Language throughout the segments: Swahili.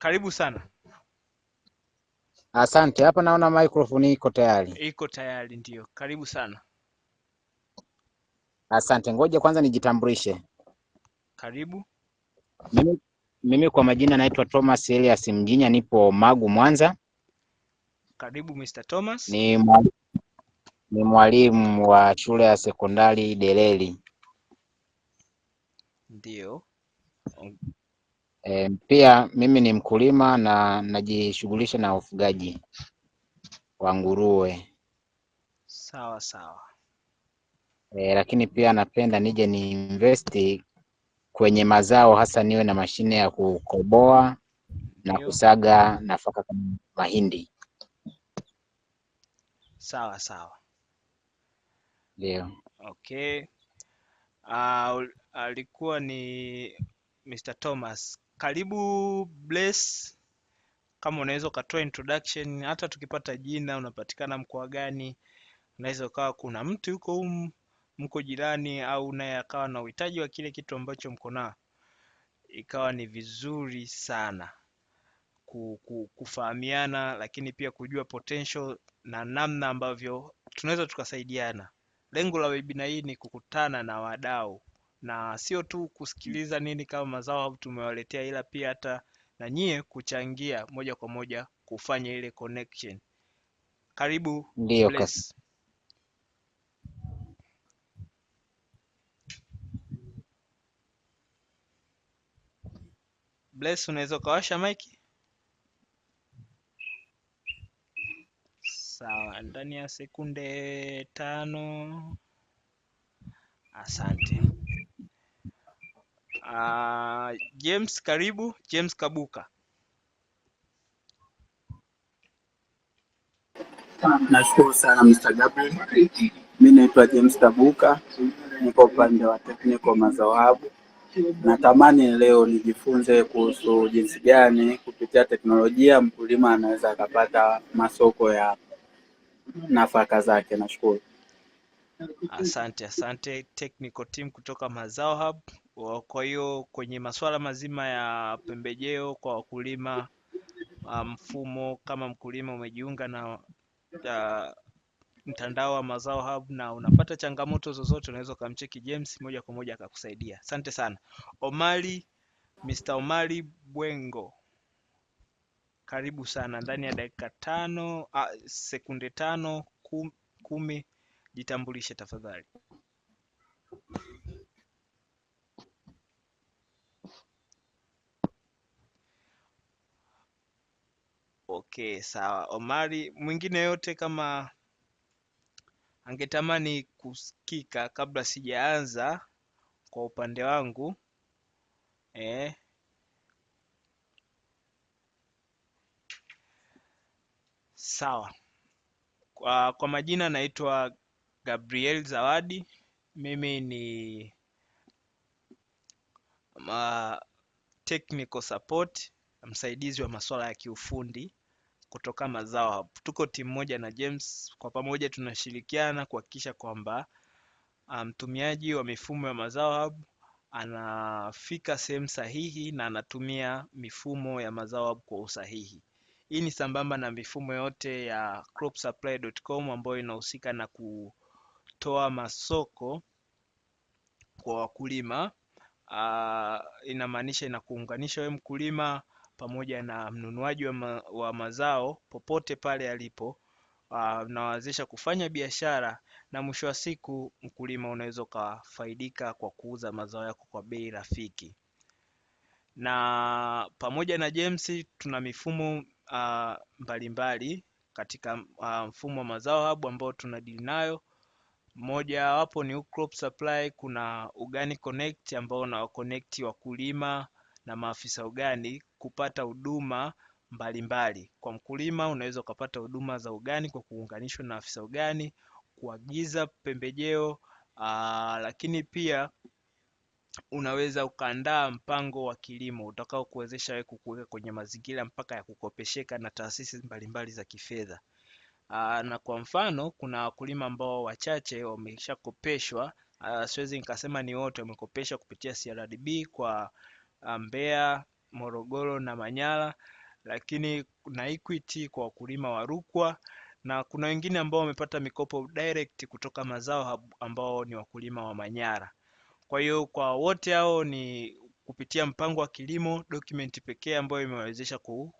Karibu sana. Asante. Hapa naona microphone iko tayari. Iko tayari, ndio. Karibu sana. Asante. Ngoja kwanza nijitambulishe. Karibu. Mimi kwa majina naitwa Thomas Elias Mjinya, nipo Magu, Mwanza. Karibu Mr. Thomas. Ni mwalimu wa shule ya sekondari Deleli. Ndio. Pia mimi ni mkulima na najishughulisha na ufugaji wa nguruwe. Sawa sawa. Lakini pia napenda nije ni invest kwenye mazao, hasa niwe na mashine ya kukoboa na kusaga nafaka kama mahindi. Sawa sawa. Ndio. Okay. Alikuwa ni Mr. Thomas. Karibu Bless. Kama unaweza ukatoa introduction, hata tukipata jina, unapatikana mkoa gani, unaweza ukawa kuna mtu yuko mko jirani au naye akawa na uhitaji wa kile kitu ambacho mko nao, ikawa ni vizuri sana kufahamiana, lakini pia kujua potential na namna ambavyo tunaweza tukasaidiana. Lengo la webinar hii ni kukutana na wadau na sio tu kusikiliza nini kama Mazao Hub tumewaletea, ila pia hata na nyie kuchangia moja kwa moja kufanya ile connection. Karibu. Ndio. Bless. Bless, unaweza ukawasha mic? Sawa, ndani ya sekunde 5. Asante. James, karibu. James Kabuka. Nashukuru sana Mr. Gabriel. Mimi naitwa James Kabuka, niko upande wa technical Mazao Hub. Natamani leo nijifunze kuhusu jinsi gani kupitia teknolojia mkulima anaweza akapata masoko ya nafaka zake. Nashukuru. Asante technical team kutoka Mazao Hub. Kwa hiyo kwenye masuala mazima ya pembejeo kwa wakulima, mfumo, kama mkulima umejiunga na mtandao wa Mazao Hub na unapata changamoto zozote, unaweza ukamcheki James moja kwa moja akakusaidia. Asante sana. Mr. Omari Bwengo, karibu sana. Ndani ya dakika 5, sekunde 5, 10, jitambulishe tafadhali. Okay, sawa. Omari, mwingine yote kama angetamani kusikika kabla sijaanza kwa upande wangu, sawa. Kwa majina naitwa Gabriel Zawadi. Mimi ni technical support, msaidizi wa masuala ya kiufundi kutoka Mazao Hub. Tuko timu moja na James, kwa pamoja tunashirikiana kuhakikisha kwamba mtumiaji wa mifumo ya Mazao Hub anafika sehemu sahihi na anatumia mifumo ya Mazao Hub kwa usahihi. Hii ni sambamba na mifumo yote ya cropsupply.com ambayo inahusika na kutoa masoko kwa wakulima. Inamaanisha inakuunganisha wewe mkulima pamoja na mnunuaji wa mazao popote pale alipo. Unawawezesha kufanya biashara na mwisho wa siku mkulima unaweza ukafaidika kwa kuuza mazao yako kwa bei rafiki. Na pamoja na James tuna mifumo mbalimbali katika mfumo wa Mazao Hub ambao tunadili nayo. Moja wapo ni Crop Supply. Kuna Organic Connect ambao na connect wakulima na maafisa ugani kupata huduma mbalimbali. Kwa mkulima unaweza ukapata huduma za ugani kwa kuunganishwa na afisa ugani, kuagiza pembejeo, lakini pia unaweza ukaandaa mpango wa kilimo utakao kuwezesha wewe kukuweka kwenye mazingira mpaka ya kukopesheka na taasisi mbalimbali za kifedha. Na kwa mfano kuna wakulima ambao wachache wameshakopeshwa, siwezi nikasema ni wote, wamekopeshwa kupitia CRDB kwa Mbeya Morogoro na Manyara, lakini na Equity kwa wakulima wa Rukwa, na kuna wengine ambao wamepata mikopo direct kutoka Mazao Hub ambao ni wakulima wa Manyara. Kwa hiyo kwa wote hao ni kupitia mpango wa kilimo document pekee ambayo imewezesha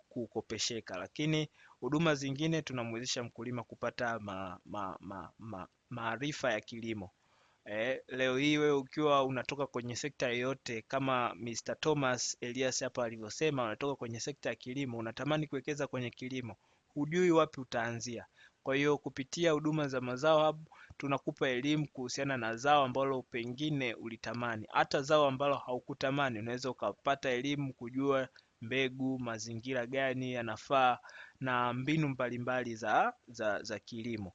kukopesheka, lakini huduma zingine tunamwezesha mkulima kupata maarifa ya kilimo. Leo hii wewe ukiwa unatoka kwenye sekta yoyote, kama Mr. Thomas Elias hapa alivyosema, unatoka kwenye sekta ya kilimo, unatamani kuwekeza kwenye kilimo, hujui wapi utaanzia. Kwa hiyo kupitia huduma za Mazao Hub tunakupa elimu kuhusiana na zao ambalo pengine ulitamani, hata zao ambalo haukutamani unaweza ukapata elimu kujua mbegu, mazingira gani yanafaa na mbinu mbalimbali za kilimo.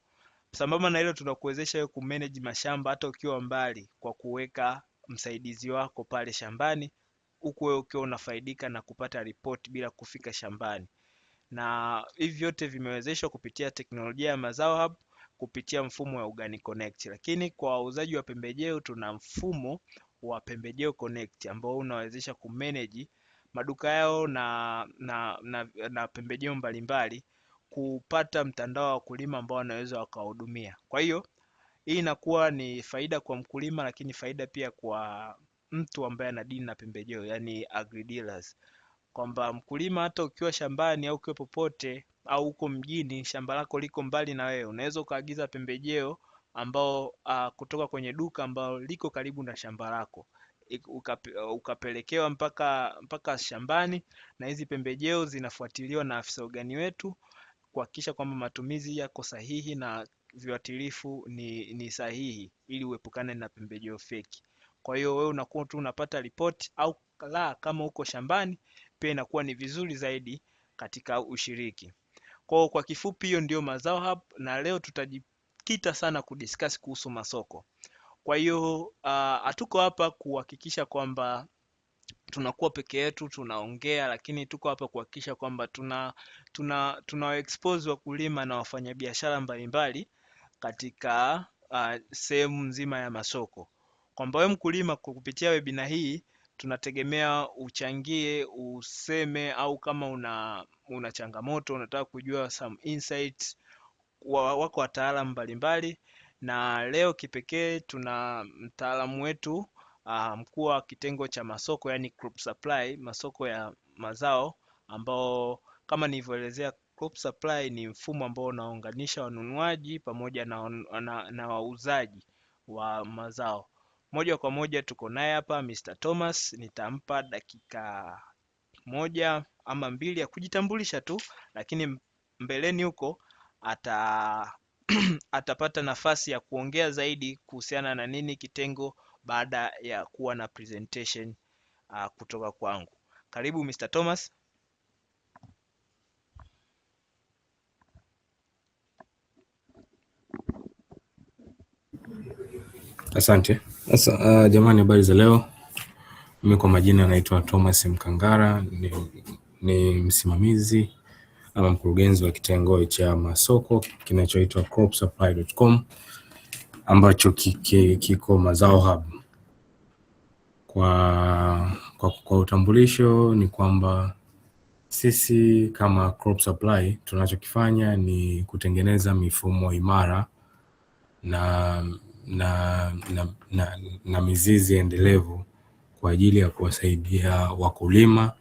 Sambamba na hilo, tunakuwezesha wewe kumanage mashamba hata ukiwa mbali kwa kuweka msaidizi wako pale shambani, huku wewe ukiwa unafaidika na kupata report bila kufika shambani. Na hivi vyote vimewezeshwa kupitia teknolojia ya Mazao Hub kupitia mfumo wa Organic Connect. Lakini kwa wauzaji wa pembejeo tuna mfumo wa Pembejeo Connect ambao unawezesha kumanage maduka yao na pembejeo mbalimbali, kupata mtandao wa wakulima ambao wanaweza wakahudumia. Kwa hiyo hii inakuwa ni faida kwa mkulima, lakini faida pia kwa mtu ambaye anadili na pembejeo, yani agri dealers, kwamba mkulima hata ukiwa shambani au ukiwa popote au uko mjini, shamba lako liko mbali na wewe, unaweza ukaagiza pembejeo ambao kutoka kwenye duka ambao liko karibu na shamba lako, ukapelekewa mpaka shambani, na hizi pembejeo zinafuatiliwa na afisa ugani wetu kuhakikisha kwamba matumizi yako sahihi na viuatilifu ni sahihi, ili uepukane na pembejeo feki. Kwa hiyo wewe unakuwa tu unapata report, au kama uko shambani pia inakuwa ni vizuri zaidi katika ushiriki. Kwa kifupi, hiyo ndio Mazao Hub, na leo tutajikita sana kudiscuss kuhusu masoko. Kwa hiyo hatuko hapa kuhakikisha kwamba tunakuwa peke yetu tunaongea, lakini tuko hapa kuhakikisha kwamba tuna expose wakulima na wafanyabiashara mbalimbali katika sehemu nzima ya masoko, kwamba wewe mkulima, kupitia webinar hii tunategemea uchangie, useme, au kama una changamoto, unataka kujua some insights, wako wataalamu mbalimbali. Na leo kipekee tuna mtaalamu wetu mkuu wa kitengo cha masoko, yani crop supply, masoko ya mazao, ambao kama nilivyoelezea, crop supply ni mfumo ambao unaunganisha wanunuaji pamoja na wauzaji wa mazao. Moja kwa moja tuko naye hapa Mr. Thomas. Nitampa dakika 1 ama 2 ya kujitambulisha tu, lakini mbeleni huko atapata nafasi ya kuongea zaidi kuhusiana na nini kitengo, baada ya kuwa na presentation kutoka kwangu. Karibu Mr. Thomas. Asante. Sasa jamani, habari za leo. Mimi kwa majina naitwa Thomas Mkangara, ni msimamizi ama mkurugenzi wa kitengo cha masoko kinachoitwa cropsupply.com ambacho kiko Mazao Hub. Kwa utambulisho ni kwamba sisi kama Crop Supply tunachokifanya ni kutengeneza mifumo imara na mizizi endelevu kwa ajili ya kuwasaidia wakulima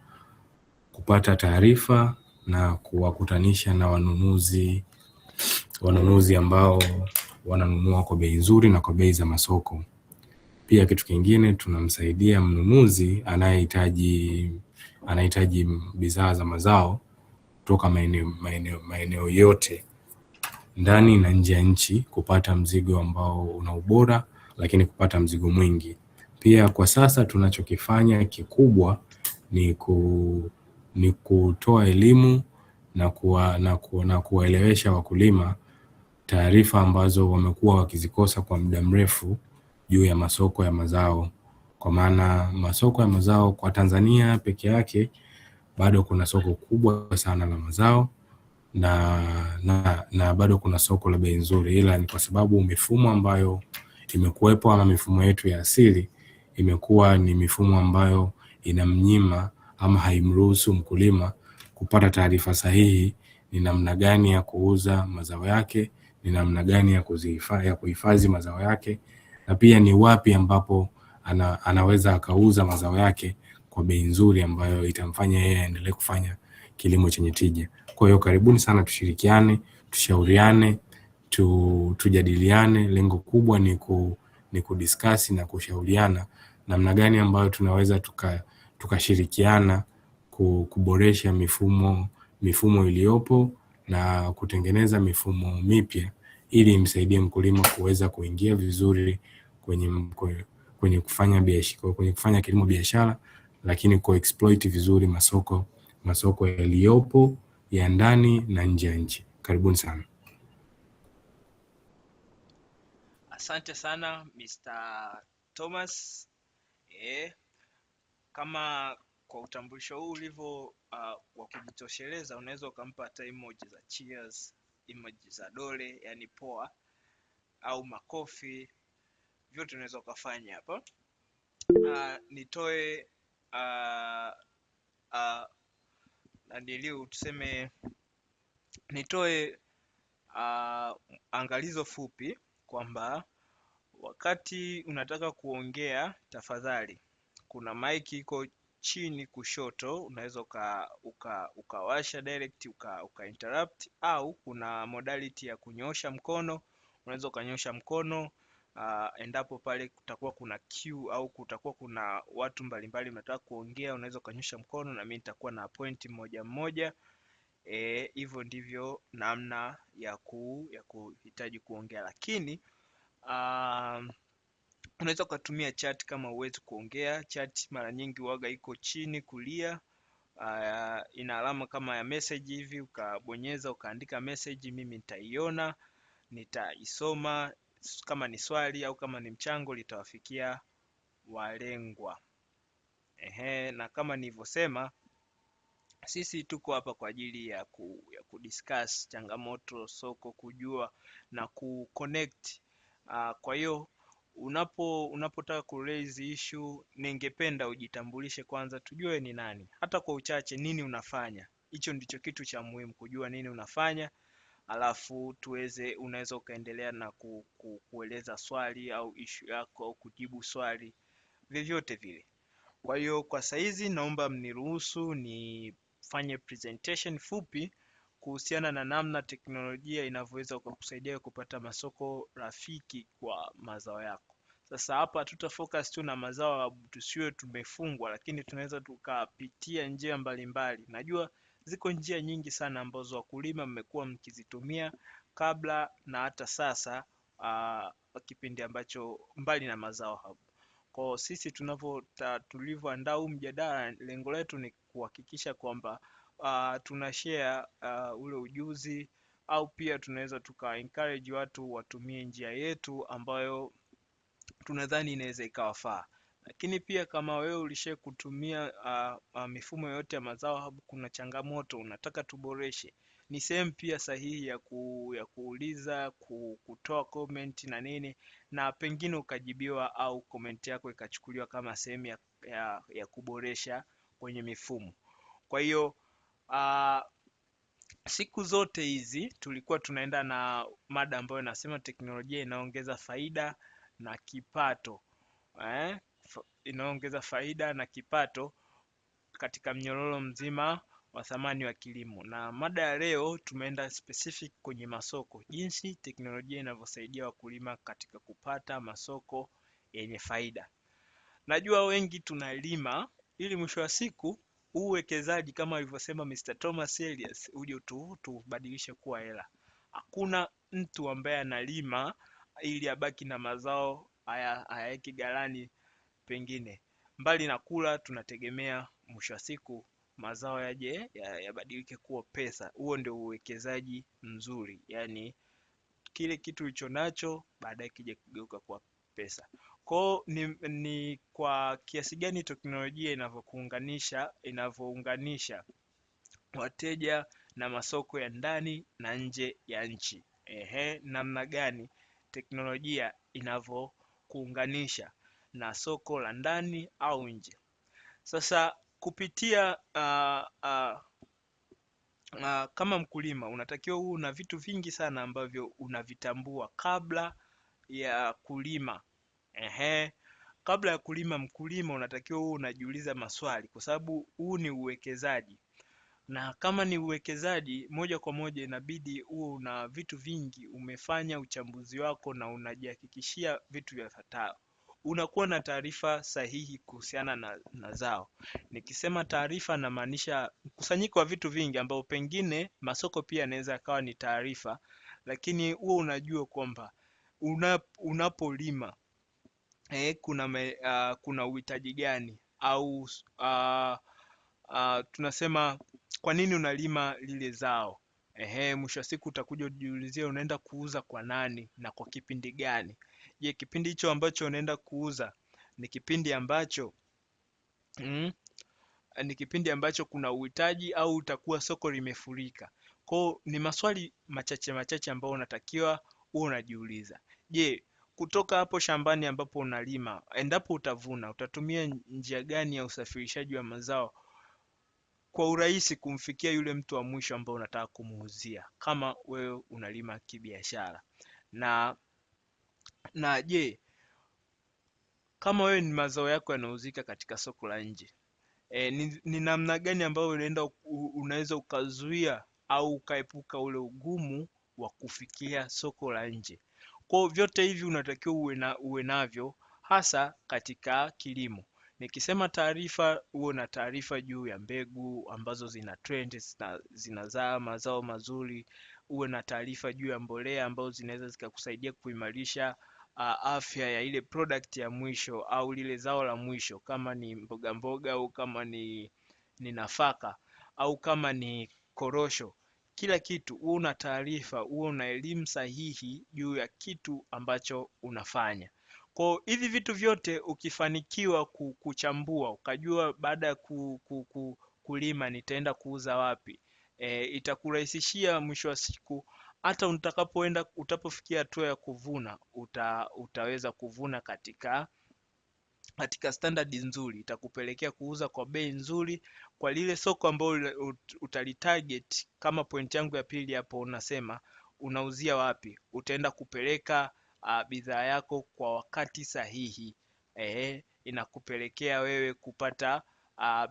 kupata taarifa na kuwakutanisha na wanunuzi ambao wananunua kwa bei nzuri na kwa bei za masoko. Pia kitu kingine, tunamsaidia mnunuzi anahitaji bidhaa za mazao kutoka maeneo yote ndani na nje ya nchi kupata mzigo ambao una ubora, lakini kupata mzigo mwingi. Pia kwa sasa tunachokifanya kikubwa ni kutoa elimu na kuwaelewesha wakulima taarifa ambazo wamekuwa wakizikosa kwa muda mrefu juu ya masoko ya mazao. Kwa maana masoko ya mazao kwa Tanzania peke yake bado kuna soko kubwa sana la mazao na bado kuna soko la bei nzuri, ila ni kwa sababu mifumo ambayo imekuwepo ama mifumo yetu ya asili imekuwa ni mifumo ambayo inamnyima ama haimruhusu mkulima kupata taarifa sahihi ni namna gani ya kuuza mazao yake, ni namna gani ya kuhifadhi mazao yake, na pia ni wapi ambapo anaweza akauza mazao yake kwa bei nzuri ambayo itamfanya yeye aendelee kufanya kilimo chenye tija. Kwa hiyo karibuni sana, tushirikiane, tushauriane, tujadiliane. Lengo kubwa ni kudiscuss na kushauriana namna gani ambayo tunaweza tukashirikiana kuboresha mifumo iliyopo na kutengeneza mifumo mipya ili imsaidie mkulima kuweza kuingia vizuri kwenye kufanya kilimo biashara, lakini kuexploit vizuri masoko yaliyopo ya ndani na nje ya nchi. Karibuni sana. Asante sana Mr. Thomas. Kama kwa utambulisho huu ulivyo wa kujitosheleza, unaweza ukampa hata emoji za cheers, emoji za dole, yani poa, au makofi, vyote unaweza ukafanya hapa. Nitoe nitoe angalizo fupi kwamba wakati unataka kuongea, tafadhali kuna mic iko chini kushoto, unaweza ukawasha direct uka interrupt, au kuna modality ya kunyosha mkono, unaweza ukanyosha mkono endapo pale kutakuwa kuna queue au kutakuwa kuna watu mbalimbali mnataka kuongea, unaweza ukanyosha mkono na mimi nitakuwa na point mmoja mmoja. Hivyo ndivyo namna ya kuhitaji kuongea, lakini unaweza ukatumia chat kama uwezi kuongea. Chat mara nyingi huwaga iko chini kulia, ina alama kama ya message hivi, ukabonyeza ukaandika message, mimi nitaiona, nitaisoma, kama ni swali au kama ni mchango litawafikia walengwa. Na kama nilivyosema, sisi tuko hapa kwa ajili ya kudiscuss changamoto soko, kujua na kuconnect. Kwa hiyo unapotaka kuraise issue, ningependa ujitambulishe kwanza, tujue ni nani, hata kwa uchache nini unafanya. Hicho ndicho kitu cha muhimu, kujua nini unafanya, alafu unaweza ukaendelea na kueleza swali au issue yako au kujibu swali, vyovyote vile. Kwa hiyo kwa saizi naomba mniruhusu nifanye presentation fupi kuhusiana na namna teknolojia inavyoweza kukusaidia kupata masoko rafiki kwa mazao yako. Sasa hapa tutafocus tu na mazao, tusiwe tumefungwa, lakini tunaweza tukapitia njia mbalimbali. Najua ziko njia nyingi sana ambazo wakulima mmekuwa mkizitumia kabla na hata sasa, kipindi ambacho mbali na mazao hapo. Kwa sisi tulivyoandaa huu mjadala, lengo letu ni kuhakikisha kwamba tunashare ule ujuzi, au pia tunaweza tuka encourage watu watumie njia yetu ambayo tunadhani inaweza ikawafaa. Lakini pia kama wewe ulishe kutumia mifumo yote ya mazao, kuna changamoto unataka tuboreshe, ni sehemu pia sahihi ya kuuliza, kutoa comment na nini, na pengine ukajibiwa au comment yako ikachukuliwa kama sehemu ya kuboresha kwenye mifumo. Kwa hiyo siku zote hizi tulikuwa tunaenda na mada ambayo inasema teknolojia inaongeza faida na kipato. Inaongeza faida na kipato katika mnyororo mzima wa thamani wa kilimo. Na mada ya leo tumeenda specific kwenye masoko, jinsi teknolojia inavyosaidia wakulima katika kupata masoko yenye faida. Najua wengi tunalima ili mwisho wa siku uwekezaji kama alivyosema Mr. Thomas Elias uje tubadilishe kuwa hela. Hakuna mtu ambaye analima ili abaki na mazao hayaweki ghalani. Pengine mbali na kula, tunategemea mwisho wa siku mazao yaje yabadilike kuwa pesa. Huo ndio uwekezaji mzuri, yani kile kitu ulicho nacho baadaye kije kugeuka kwa pesa. Kwa ni kwa kiasi gani teknolojia inavyounganisha wateja na masoko ya ndani na nje ya nchi. Namna gani teknolojia inavyokuunganisha na soko la ndani au nje. Sasa kupitia kama mkulima unatakiwa uwe na vitu vingi sana ambavyo unavitambua kabla ya kulima. Kabla ya kulima, mkulima unatakiwa uwe unajiuliza maswali, kwa sababu huu ni uwekezaji, na kama ni uwekezaji moja kwa moja inabidi uwe una vitu vingi, umefanya uchambuzi wako na unajihakikishia vitu vifuatavyo. Unakuwa na taarifa sahihi kuhusiana na zao. Nikisema taarifa namaanisha mkusanyiko wa vitu vingi ambao pengine masoko pia yanaweza yakawa ni taarifa, lakini huo unajua kwamba unapolima kuna uhitaji gani, au tunasema kwa nini unalima lile zao. Mwisho wa siku utakuja ujiulizie unaenda kuuza kwa nani na kwa kipindi gani. Je, kipindi hicho ambacho unaenda kuuza ni kipindi ambacho kuna uhitaji, au utakuwa soko limefurika? Kwa ni maswali machache ambayo unatakiwa uwe unajiuliza. Je, kutoka hapo shambani ambapo unalima, endapo utavuna, utatumia njia gani ya usafirishaji wa mazao kwa urahisi kumfikia yule mtu wa mwisho ambao unataka kumuuzia, kama wewe unalima kibiashara? Na je, kama wewe ni mazao yako yanauzika katika soko la nje, ni namna gani ambayo unaweza ukazuia au ukaepuka ule ugumu wa kufikia soko la nje? Kwa vyote hivi unatakiwa uwe navyo, hasa katika kilimo. Nikisema taarifa, uwe na taarifa juu ya mbegu ambazo zina trend, zinazaa mazao mazuri. Uwe na taarifa juu ya mbolea ambazo zinaweza zikakusaidia kuimarisha afya ya ile product ya mwisho au lile zao la mwisho, kama ni mboga au kama ni nafaka au kama ni korosho. Kila kitu uwe una taarifa, uwe una elimu sahihi juu ya kitu ambacho unafanya. Kwa hivi vitu vyote ukifanikiwa kuchambua, ukajua baada ya kulima nitaenda kuuza wapi, itakurahisishia mwisho wa siku hata utapofikia hatua ya kuvuna, utaweza kuvuna katika standard nzuri, itakupelekea kuuza kwa bei nzuri kwa lile soko ambalo utalitarget. Kama point yangu ya pili hapo, unasema unauzia wapi, utaenda kupeleka bidhaa yako kwa wakati sahihi, inakupelekea wewe kupata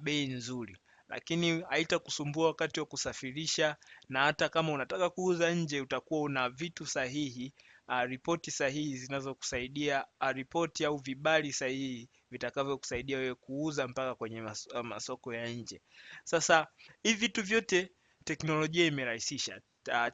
bei nzuri, lakini haitakusumbua wakati wa kusafirisha. Na hata kama unataka kuuza nje, utakuwa una vitu sahihi, ripoti sahihi zinazokusaidia, ripoti au vibali sahihi vitakavyokusaidia wewe kuuza mpaka kwenye masoko ya nje. Sasa hivi vitu vyote teknolojia imerahisisha.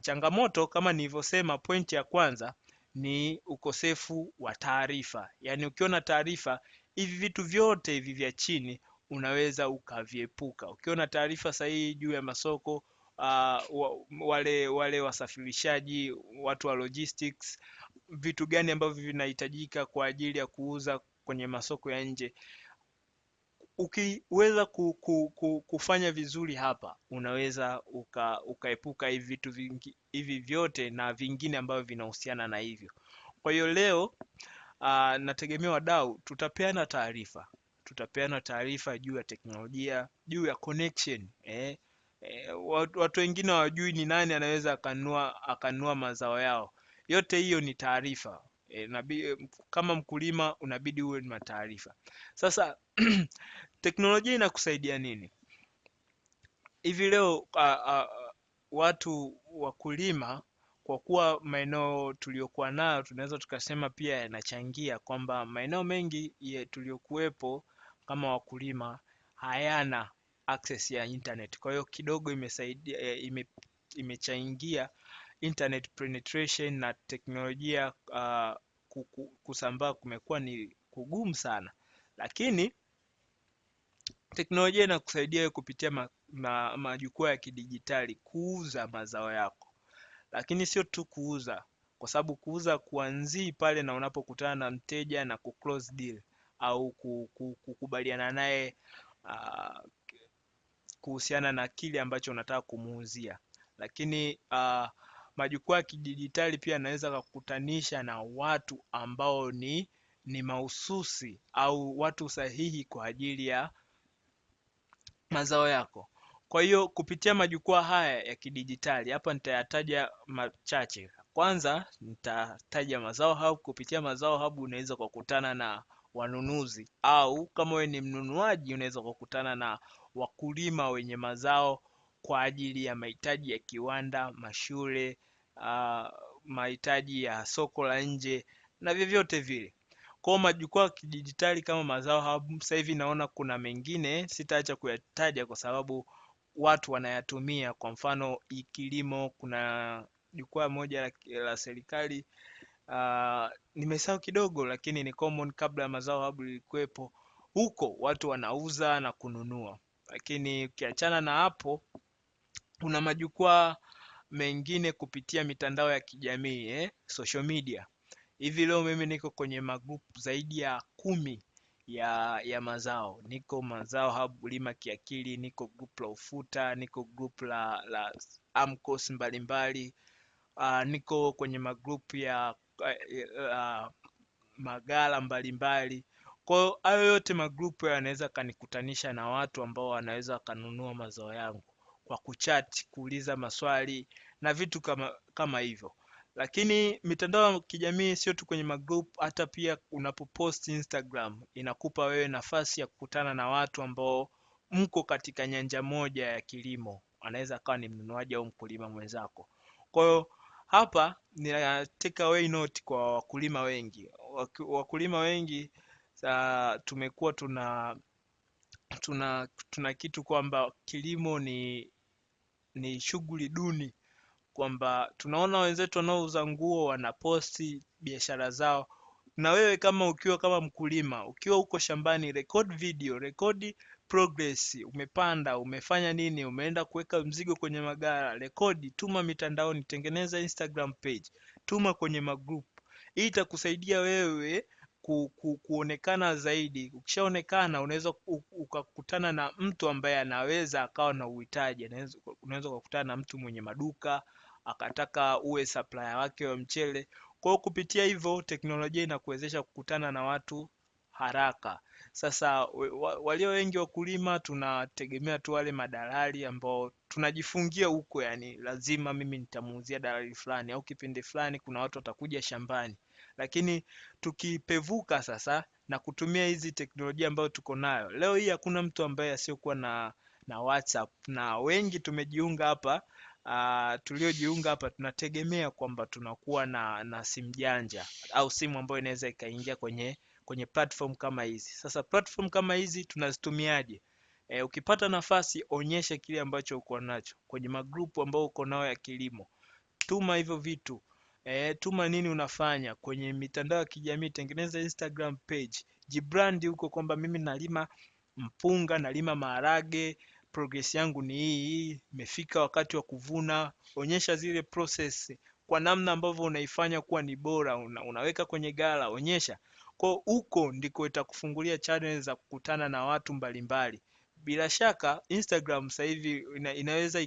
Changamoto kama nilivyosema, point ya kwanza ni ukosefu wa taarifa. Yaani ukiona taarifa, hivi vitu vyote hivi vya chini unaweza ukaviepuka. Ukiona taarifa sahihi juu ya masoko, wale wasafirishaji, watu wa logistics, vitu gani ambavyo vinahitajika kwa ajili ya kuuza kwenye masoko ya nje, ukiweza kufanya vizuri hapa, unaweza ukaepuka hivi vitu hivi vyote na vingine ambavyo vinahusiana na hivyo. Kwa hiyo leo nategemea wadau tutapeana taarifa juu ya teknolojia, juu ya connection. Watu wengine hawajui ni nani anaweza akanunua mazao yao. Yote hiyo ni taarifa. Kama mkulima unabidi uwe na taarifa. Sasa teknolojia inakusaidia nini? Hivi leo watu wakulima, kwa kuwa maeneo tuliyokuwa nayo tunaweza tukasema pia yanachangia kwamba maeneo mengi tuliyokuwepo kama wakulima hayana access ya internet. Kwa hiyo kidogo imesaidia, imechangia internet penetration na teknolojia kusambaa kumekuwa ni kugumu sana, lakini teknolojia inakusaidia wewe kupitia majukwaa ya kidijitali kuuza mazao yako. Lakini sio tu kuuza, kwa sababu kuuza kuanzii pale na unapokutana na mteja na kuclose deal au kukubaliana naye kuhusiana na kile ambacho unataka kumuuzia. Lakini majukwaa ya kidijitali pia yanaweza kukutanisha na watu ambao ni mahususi au watu sahihi kwa ajili ya mazao yako. Kwa hiyo kupitia majukwaa haya ya kidijitali, hapa nitayataja machache. Kwanza nitataja Mazao Hub. Kupitia Mazao Hub unaweza kukutana na wanunuzi, au kama wewe ni mnunuaji unaweza kukutana na wakulima wenye mazao kwa ajili ya mahitaji ya kiwanda, mashule, mahitaji ya soko la nje na vyovyote vile. Kwa majukwaa ya kidijitali kama Mazao Hub, sasa hivi naona kuna mengine sitaacha kuyataja kwa sababu watu wanayatumia. Kwa mfano Kilimo, kuna jukwaa moja la serikali nimesahau kidogo, lakini ni common, kabla ya Mazao Hub lilikuwepo. Huko watu wanauza na kununua. Lakini ukiachana na hapo, kuna majukwaa mengine kupitia mitandao ya kijamii, social media. Hivi leo mimi niko kwenye magroup zaidi ya 10 ya mazao. Niko Mazao Hub Lima Kiakili, niko group la ufuta, niko group la AMCOS mbalimbali, niko kwenye magroup ya magala mbalimbali. Kwa hiyo hayo yote magroup yanaweza kanikutanisha na watu ambao wanaweza kanunua mazao yangu kwa kuchat, kuuliza maswali na vitu kama hivyo. Lakini mitandao ya kijamii sio tu kwenye magroup, hata pia unapopost Instagram inakupa wewe nafasi ya kukutana na watu ambao mko katika nyanja moja ya kilimo. Anaweza kawa ni mnunuaji au mkulima mwenzako. Kwa hiyo hapa ni take away note kwa wakulima wengi. Wakulima wengi tumekuwa tuna kitu kwamba kilimo ni shughuli duni, kwamba tunaona wenzetu wanaouza nguo wanaposti biashara zao, na wewe ukiwa kama mkulima, ukiwa uko shambani, record video, record progress, umepanda, umefanya nini, umeenda kuweka mzigo kwenye magara, record, tuma mitandaoni, tengeneza Instagram page, tuma kwenye magroup. Hii itakusaidia wewe kuonekana zaidi. Ukishaonekana unaweza ukakutana na mtu ambaye anaweza akawa na uhitaji. Unaweza kukutana na mtu mwenye maduka akataka uwe supplier wake wa mchele. Kwa hiyo kupitia hivyo teknolojia inakuwezesha kukutana na watu haraka. Sasa walio wengi wakulima tunategemea tu wale madalali ambao tunajifungia huko, yani lazima mimi nitamuuzia dalali fulani, au kipindi fulani kuna watu watakuja shambani. Lakini tukipevuka sasa na kutumia hizi teknolojia ambayo tuko nayo leo hii, hakuna mtu ambaye asiokuwa na WhatsApp, na wengi tumejiunga hapa. Tuliojiunga hapa tunategemea kwamba tunakuwa na simu janja au simu ambayo inaweza ikaingia kwenye platform kama hizi. Sasa platform kama hizi tunazitumiaje? Ukipata nafasi, onyesha kile ambacho uko nacho kwenye magrupu ambao uko nao ya kilimo. Tuma hivyo vitu. Tuma nini unafanya kwenye mitandao ya kijamii, tengeneza Instagram page, jibrandi huko kwamba mimi nalima mpunga, nalima maharage, progress yangu ni hii, imefika wakati wa kuvuna. Onyesha zile process kwa namna ambavyo unaifanya kuwa ni bora, unaweka kwenye gala, onyesha. Kwa huko ndiko itakufungulia channel za kukutana na watu mbalimbali. Bila shaka Instagram sasa hivi inaweza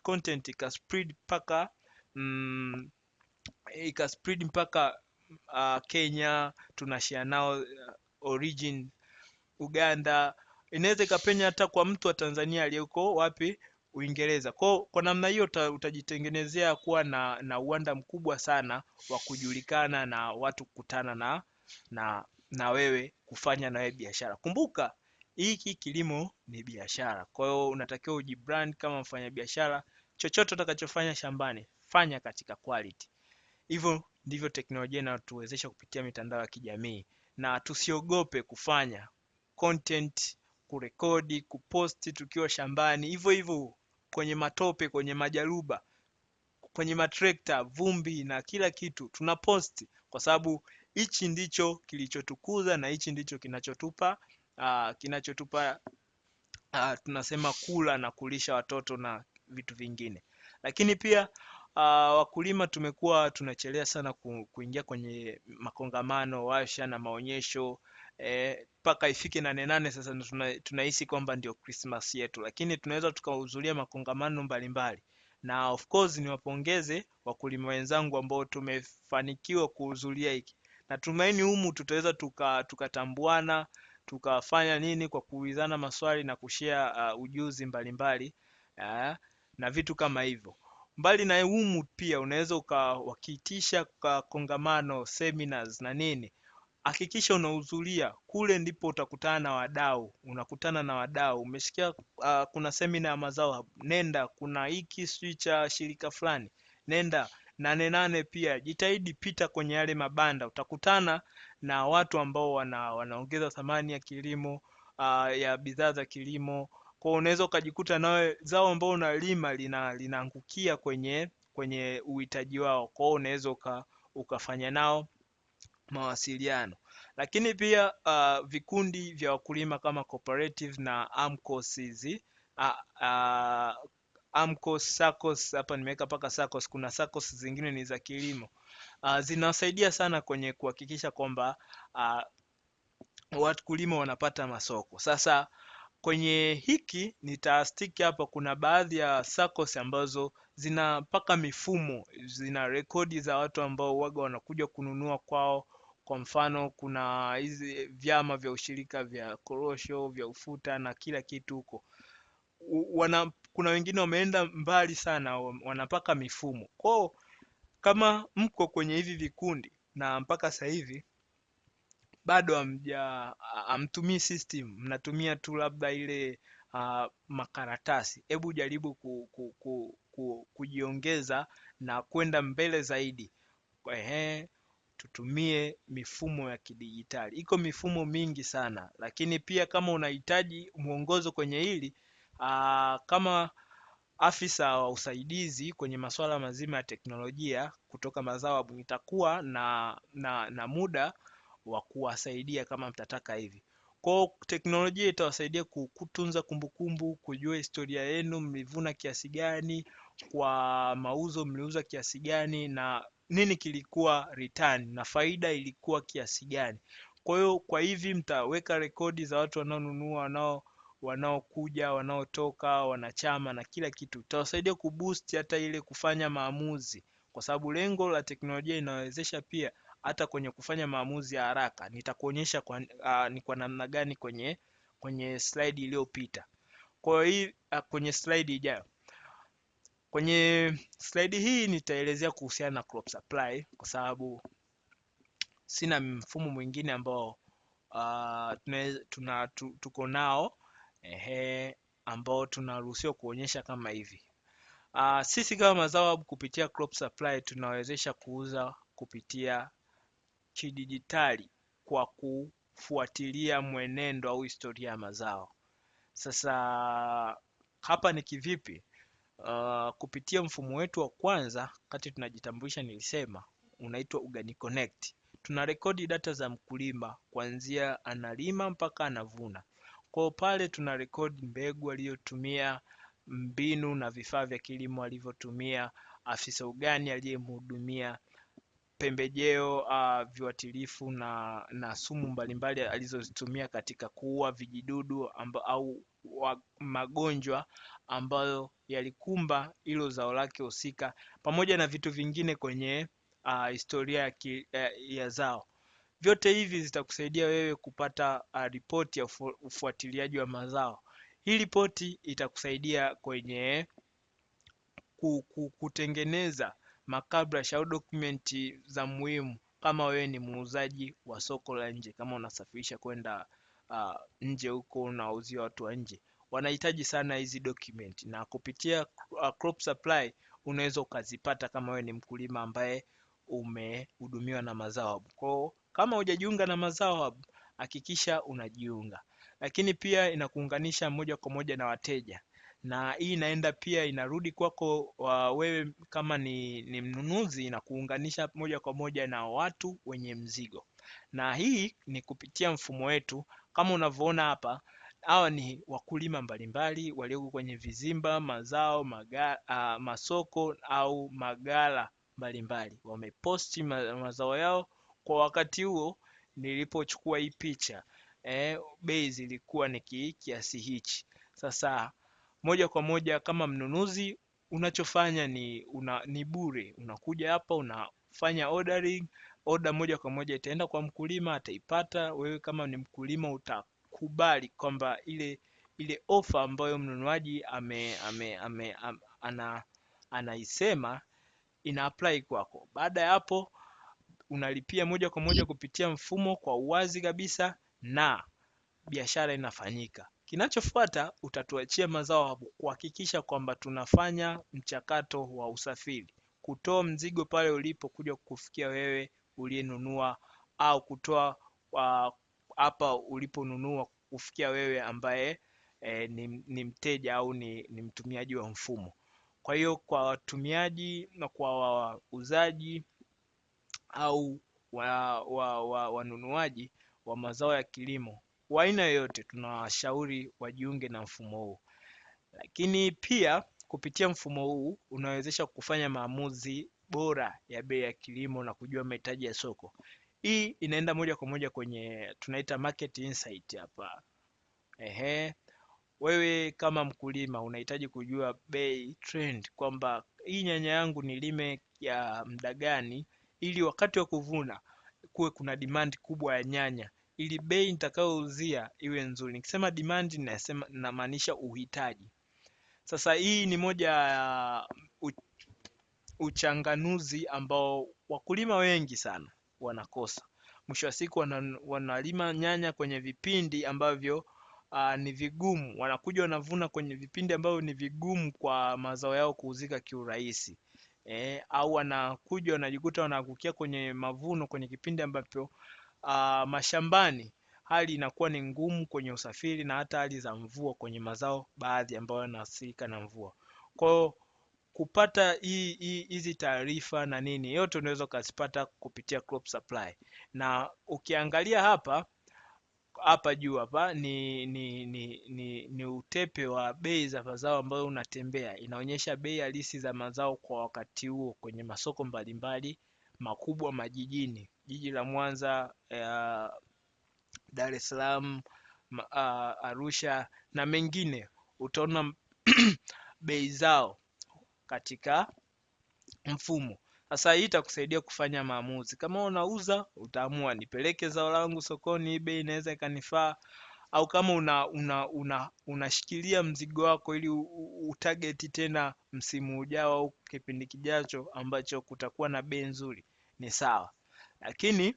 content ikaspread mpaka Kenya, tunashare nao origin Uganda, inaweza ikapenya hata kwa mtu wa Tanzania aliyeko wapi, Uingereza. Kwa namna hiyo utajitengenezea kuwa na uwanda mkubwa sana wa kujulikana na watu kukutana na wewe, kufanya na wewe biashara. Kumbuka hiki kilimo ni biashara, kwa hiyo unatakiwa ujibrand kama mfanya biashara. Chochote utakachofanya shambani, fanya katika quality. Hivyo ndivyo teknolojia inatuwezesha kupitia mitandao ya kijamii, na tusiogope kufanya content, kurekodi, kuposti tukiwa shambani, hivyo hivyo kwenye matope, kwenye majaruba, kwenye matrekta, vumbi na kila kitu tunaposti, kwa sababu hichi ndicho kilichotukuza na hichi ndicho kinachotupa tunasema kula na kulisha watoto na vitu vingine. Lakini pia wakulima tumekuwa tunachelea sana kuingia kwenye makongamano, warsha na maonyesho mpaka ifike 8 sasa tunahisi kwamba ndio Christmas yetu, lakini tunaweza tukahudhuria makongamano mbalimbali. Na of course niwapongeze wakulima wenzangu ambao tumefanikiwa kuhudhuria hiki. Natumaini humu tutaweza tukatambuana, tukafanya nini kwa kuulizana maswali na kushare ujuzi mbalimbali na vitu kama hivyo. Mbali na humu pia unaweza wakiitisha kongamano, seminars na nini, hakikisha unahudhuria kule, ndipo utakutana na wadau, unakutana na wadau. Umesikia kuna semina ya mazao hub, nenda. Kuna hiki sijui cha shirika fulani, nenda. Nane pia jitahidi pita kwenye yale mabanda, utakutana na watu ambao wanaongeza thamani ya kilimo, ya bidhaa za kilimo. Kwa unaweza ukajikuta nawe zao ambao unalima linaangukia kwenye uhitaji wao, kwa unaweza ukafanya nao mawasiliano. Lakini pia vikundi vya wakulima kama cooperative na AMCOS hizi AMCOS, SACCOS, hapa nimeweka paka SACCOS, kuna SACCOS zingine ni za kilimo, zinasaidia sana kwenye kuhakikisha kwamba wakulima wanapata masoko. Sasa kwenye hiki nitastiki hapa, kuna baadhi ya SACCOS ambazo zina mpaka mifumo, zina rekodi za watu ambao waga wanakuja kununua kwao. Kwa mfano kuna hizi vyama vya ushirika vya korosho, vya ufuta na kila kitu huko. Kuna wengine wameenda mbali sana, wanapaka mifumo. Kwao kama mko kwenye hivi vikundi na mpaka sasa hivi bado hamtumii system, mnatumia tu labda ile makaratasi, hebu jaribu kujiongeza na kwenda mbele zaidi. Tutumie mifumo ya kidijitali. Iko mifumo mingi sana, lakini pia kama unahitaji mwongozo kwenye hili, kama afisa wa usaidizi kwenye masuala mazima ya teknolojia kutoka Mazao Hub, nitakuwa na muda wa kuwasaidia kama mtataka hivi. Kwa teknolojia itawasaidia kutunza kumbukumbu, kujua historia yenu, mlivuna kiasi gani, kwa mauzo mliuza kiasi gani, na nini kilikuwa return na faida ilikuwa kiasi gani. Kwa hiyo kwa hivi mtaweka rekodi za watu wanaonunua, wanaokuja, wanaotoka, wanachama na kila kitu. Itawasaidia kuboost hata ile kufanya maamuzi, kwa sababu lengo la teknolojia inawezesha pia hata kwenye kufanya maamuzi ya haraka. Nitakuonyesha ni kwa namna gani kwenye slide iliyopita. Kwa hiyo kwenye slide ijayo, kwenye slide hii nitaelezea kuhusiana na crop supply, kwa sababu sina mfumo mwingine ambao tuko nao ambao tunaruhusiwa kuonyesha kama hivi. Sisi kama Mazao Hub kupitia crop supply tunawezesha kuuza kupitia kidijitali kwa kufuatilia mwenendo au historia ya mazao. Sasa hapa ni kivipi? Kupitia mfumo wetu wa kwanza, kati tunajitambulisha, nilisema unaitwa UganiConnect. Tuna rekodi data za mkulima kuanzia analima mpaka anavuna. Kwa pale tuna rekodi mbegu aliyotumia, mbinu na vifaa vya kilimo alivyotumia, afisa ugani aliyemhudumia, pembejeo, viuatilifu na sumu mbalimbali alizozitumia katika kuua vijidudu au magonjwa ambayo yalikumba hilo zao lake husika, pamoja na vitu vingine kwenye historia ya zao. Vyote hivi zitakusaidia wewe kupata ripoti ya ufuatiliaji wa mazao. Hii ripoti itakusaidia kwenye kutengeneza makabrasha au dokumenti za muhimu, kama wewe ni muuzaji wa soko la nje, kama unasafirisha kwenda nje huko, unauzia watu wa nje, wanahitaji sana hizi document, na kupitia crop supply unaweza ukazipata kama wewe ni mkulima ambaye umehudumiwa na Mazao Hub. Kwa kama hujajiunga na Mazao Hub, hakikisha unajiunga. Lakini pia inakuunganisha moja kwa moja na wateja, na hii inaenda pia inarudi kwako wewe kama ni mnunuzi, inakuunganisha moja kwa moja na watu wenye mzigo. Na hii ni kupitia mfumo wetu. Kama unavyoona hapa, hawa ni wakulima mbalimbali walioko kwenye vizimba, mazao, masoko au magala mbalimbali. Wameposti mazao yao kwa wakati huo. Nilipochukua hii picha, bei zilikuwa ni kiasi hichi. Sasa moja kwa moja kama mnunuzi, unachofanya ni bure. Unakuja hapa, unafanya ordering, order moja kwa moja itaenda kwa mkulima, ataipata. Wewe kama ni mkulima kukubali kwamba ile ofa ambayo mnunuaji anaisema ina apply kwako. Baada ya hapo unalipia moja kwa moja kupitia mfumo kwa uwazi kabisa na biashara inafanyika. Kinachofuata, utatuachia mazao hapo kuhakikisha kwamba tunafanya mchakato wa usafiri, kutoa mzigo pale ulipo kuja kufikia wewe uliyenunua, au kutoa hapa uliponunua kufikia wewe ambaye ni mteja au ni mtumiaji wa mfumo. Kwa hiyo kwa watumiaji na kwa wauzaji au wanunuaji wa mazao ya kilimo wa aina yoyote, tunawashauri wajiunge na mfumo huu. Lakini pia kupitia mfumo huu unawezesha kufanya maamuzi bora ya bei ya kilimo na kujua mahitaji ya soko. Hii inaenda moja kwa moja kwenye tunaita market insight hapa. Wewe kama mkulima unahitaji kujua bei trend, kwamba hii nyanya yangu nilime ya muda gani ili wakati wa kuvuna kuwe kuna demand kubwa ya nyanya, ili bei nitakayouzia iwe nzuri. Nikisema demand namaanisha uhitaji. Sasa hii ni moja ya uchanganuzi ambao wakulima wengi sana wanakosa. Mwisho wa siku wanalima nyanya kwenye vipindi ambavyo ni vigumu, wanakuja wanavuna kwenye vipindi ambavyo ni vigumu kwa mazao yao kuuzika kiurahisi. Au wanakuja wanajikuta wanaangukia kwenye mavuno kwenye kipindi ambapo mashambani hali inakuwa ni ngumu kwenye usafiri na hata hali za mvua kwenye mazao baadhi ambayo yanaathirika na mvua. Kwa hiyo kupata hizi taarifa na nini yote unaweza ukazipata kupitia Crop Supply. Na ukiangalia hapa juu hapa ni utepe wa bei za mazao ambayo unatembea, inaonyesha bei halisi za mazao kwa wakati huo kwenye masoko mbalimbali makubwa majijini, jiji la Mwanza, Dar es Salaam, Arusha na mengine. Utaona bei zao katika mfumo. Sasa hii itakusaidia kufanya maamuzi. Kama unauza, utaamua nipeleke zao langu sokoni, hii bei inaweza ikanifaa, au kama unashikilia mzigo wako ili utarget tena msimu ujao au kipindi kijacho ambacho kutakuwa na bei nzuri, ni sawa. Lakini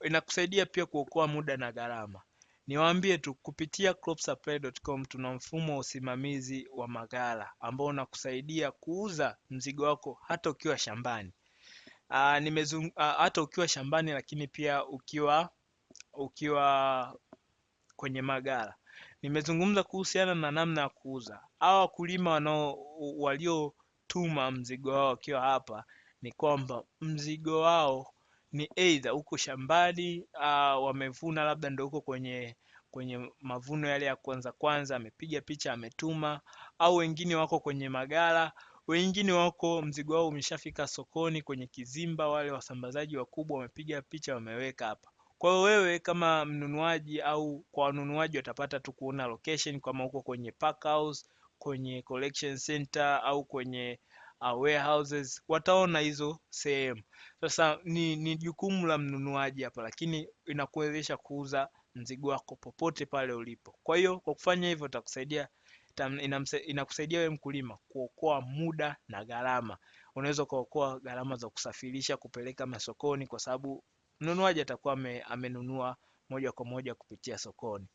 inakusaidia pia kuokoa muda na gharama. Niwaambie tu kupitia cropsupply.com tuna mfumo wa usimamizi wa maghala ambao unakusaidia kuuza mzigo wako hata ukiwa shambani. Hata ukiwa shambani, lakini pia ukiwa kwenye maghala. Nimezungumza kuhusiana na namna ya kuuza. Hawa wakulima waliotuma mzigo wao wakiwa hapa, ni kwamba mzigo wao ni either huko shambani, wamevuna labda ndio huko kwenye mavuno yale ya kwanza amepiga picha ametuma, au wengine wako kwenye maghala, wengine wako mzigo wao umeshafika sokoni kwenye kizimba, wale wasambazaji wakubwa wamepiga picha wameweka hapa. Kwa hiyo wewe kama mnunuaji au kwa wanunuaji watapata tu kuona location, kama uko kwenye pack house, kwenye collection center au kwenye warehouses, wataona hizo sehemu. Sasa ni jukumu la mnunuaji hapa, lakini inakuwezesha kuuza mzigo wako popote pale ulipo. Kwa hiyo kwa kufanya hivyo inakusaidia wewe mkulima kuokoa muda na gharama. Unaweza kuokoa gharama za kusafirisha kupeleka masokoni, kwa sababu mnunuaji atakuwa amenunua moja kwa moja kupitia sokoni.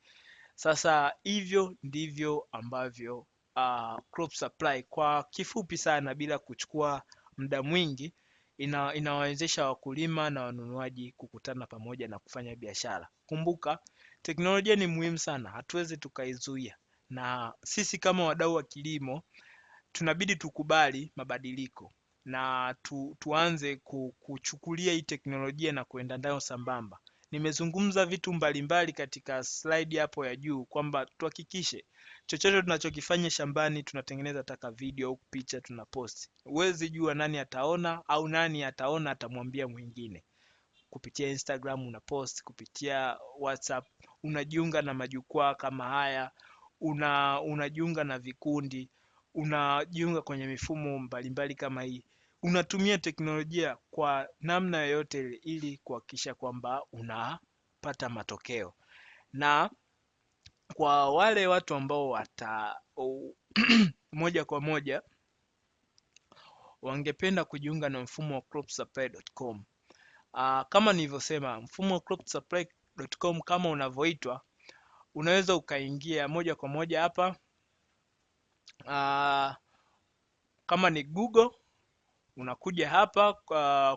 Sasa hivyo ndivyo ambavyo Crop Supply kwa kifupi sana, bila kuchukua muda mwingi, inawawezesha wakulima na wanunuaji kukutana pamoja na kufanya biashara. Kumbuka, teknolojia ni muhimu sana, hatuwezi tukaizuia, na sisi kama wadau wa kilimo tunabidi tukubali mabadiliko na tuanze kuchukulia hii teknolojia na kuenda nayo sambamba. Nimezungumza vitu mbalimbali katika slide hapo ya juu kwamba tuhakikishe chochote tunachokifanya shambani tunatengeneza taka video au picha tunaposti. Huwezi jua nani ataona, au nani ataona atamwambia mwingine. Kupitia Instagram unapost, kupitia WhatsApp unajiunga na majukwaa kama haya, unajiunga na vikundi, unajiunga kwenye mifumo mbalimbali kama hii. Unatumia teknolojia kwa namna yoyote ili kuhakikisha kwamba kupata matokeo. Na kwa wale watu ambao moja kwa moja wangependa kujiunga na mfumo wa cropsupply.com, kama nilivyosema, mfumo wa cropsupply.com kama unavyoitwa, unaweza ukaingia moja kwa moja hapa. Kama ni Google, unakuja hapa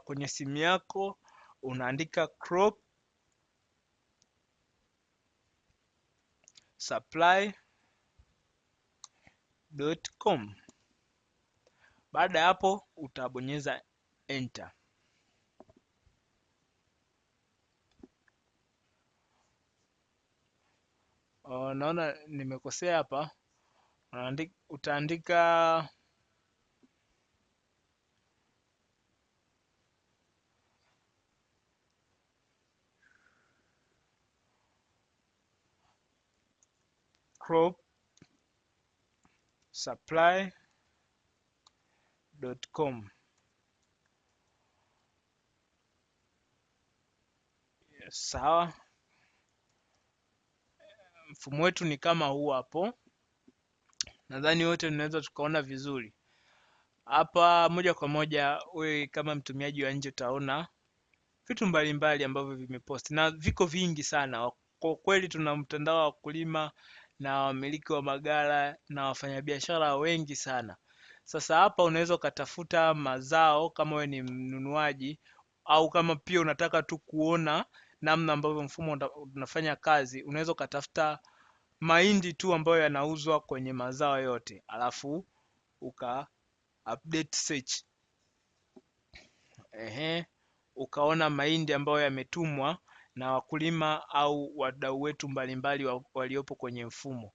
kwenye simu yako, unaandika cropsupply.com. Baada ya hapo utabonyeza enter. Naona nimekosea hapa. Utaandika cropsupply.com. Sawa, mfumo wetu ni kama huu hapo. Nadhani wote tunaweza tukaona vizuri hapa. Moja kwa moja wewe kama mtumiaji wa nje utaona vitu mbalimbali ambavyo vimeposti, na viko vingi sana kwa kweli. Tuna mtandao wa wakulima na wamiliki wa maghala na wafanyabiashara wengi sana. Sasa hapa unaweza ukatafuta mazao kama wewe ni mnunuaji, au kama pia unataka tu kuona namna ambavyo mfumo unafanya kazi, unaweza ukatafuta mahindi tu ambayo yanauzwa kwenye mazao yote, alafu uka update search, ukaona mahindi ambayo yametumwa na wakulima au wadau wetu mbalimbali waliopo kwenye mfumo.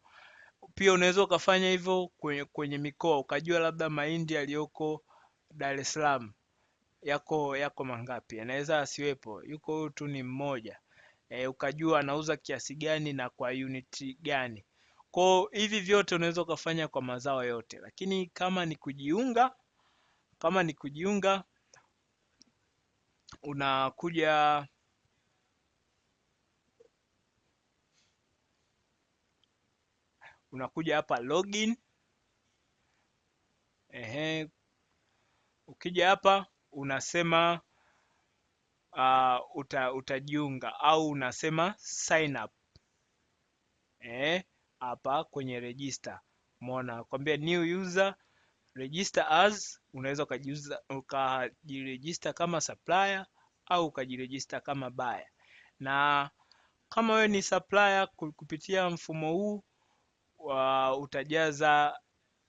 Pia unaweza ukafanya hivyo kwenye mikoa, ukajua labda mahindi yaliyoko Dar es Salaam yako mangapi, yanaweza asiwepo, yuko tu ni mmoja, ukajua anauza kiasi gani na kwa unit gani. Kwa hivi vyote unaweza ukafanya kwa mazao yote, lakini kama ni kujiunga unakuja hapa login. Ukija hapa unasema utajiunga, au unasema sign up hapa kwenye register. Umeona kwambia new user register as, unaweza ukajiregister kama supplier au ukajiregister kama buyer. Na kama wewe ni supplier, kupitia mfumo huu utajaza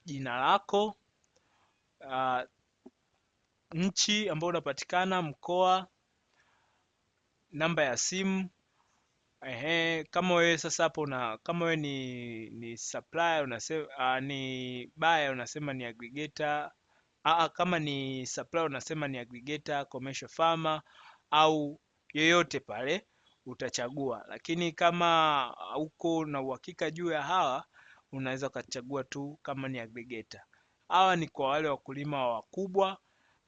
jina lako, nchi ambayo unapatikana, mkoa, namba ya simu. Kama wewe sasa hapo kama wewe ni supplier unasema ni buyer unasema ni aggregator. Kama ni supplier unasema ni aggregator, commercial farmer au yoyote pale utachagua. Lakini kama uko na uhakika juu ya hawa, unaweza ukachagua tu kama ni aggregator. Hawa ni kwa wale wakulima wakubwa,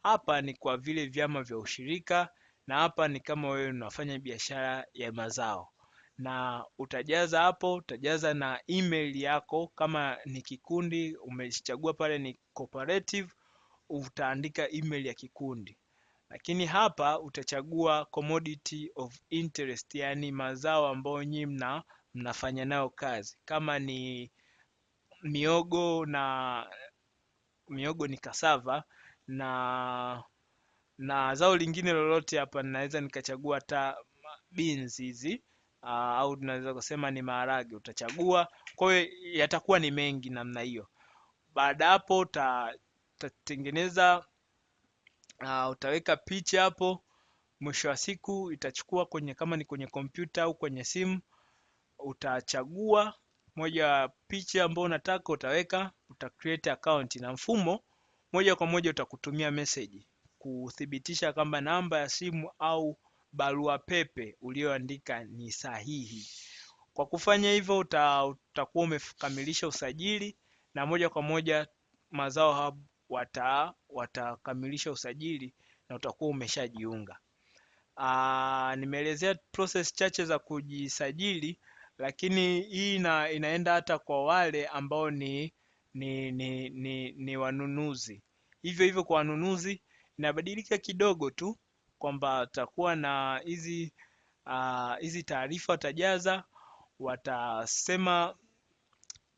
hapa ni kwa vile vyama vya ushirika, na hapa ni kama wewe unafanya biashara ya mazao. Na utajaza hapo, utajaza na email yako. Kama ni kikundi umechagua pale ni cooperative, utaandika email ya kikundi. Lakini hapa utachagua commodity of interest, yani mazao ambayo nyinyi mnafanya nayo kazi. Kama ni miogo ni cassava na zao lingine lolote, hapa ninaweza nikachagua hata beans hizi, au tunaweza kusema ni maharage, utachagua. Kwa hiyo yatakuwa ni mengi namna hiyo. Baada hapo utatengeneza, utaweka picha hapo. Mwisho wa siku itachukua kama ni kwenye kompyuta au kwenye simu, utachagua moja picha ambayo unataka, uta create account, na mfumo moja kwa moja utakutumia message kuthibitisha kwamba namba ya simu au barua pepe ulioandika ni sahihi. Kwa kufanya hivyo utakuwa umekamilisha usajili, na moja kwa moja Mazao Hub watakamilisha usajili na utakuwa umeshajiunga. Nimeelezea process chache za kujisajili, lakini hii inaenda hata kwa wale ambao ni wanunuzi. Hivyo hivyo kwa wanunuzi inabadilika kidogo tu, kwamba watakuwa na hizi taarifa watajaza, watasema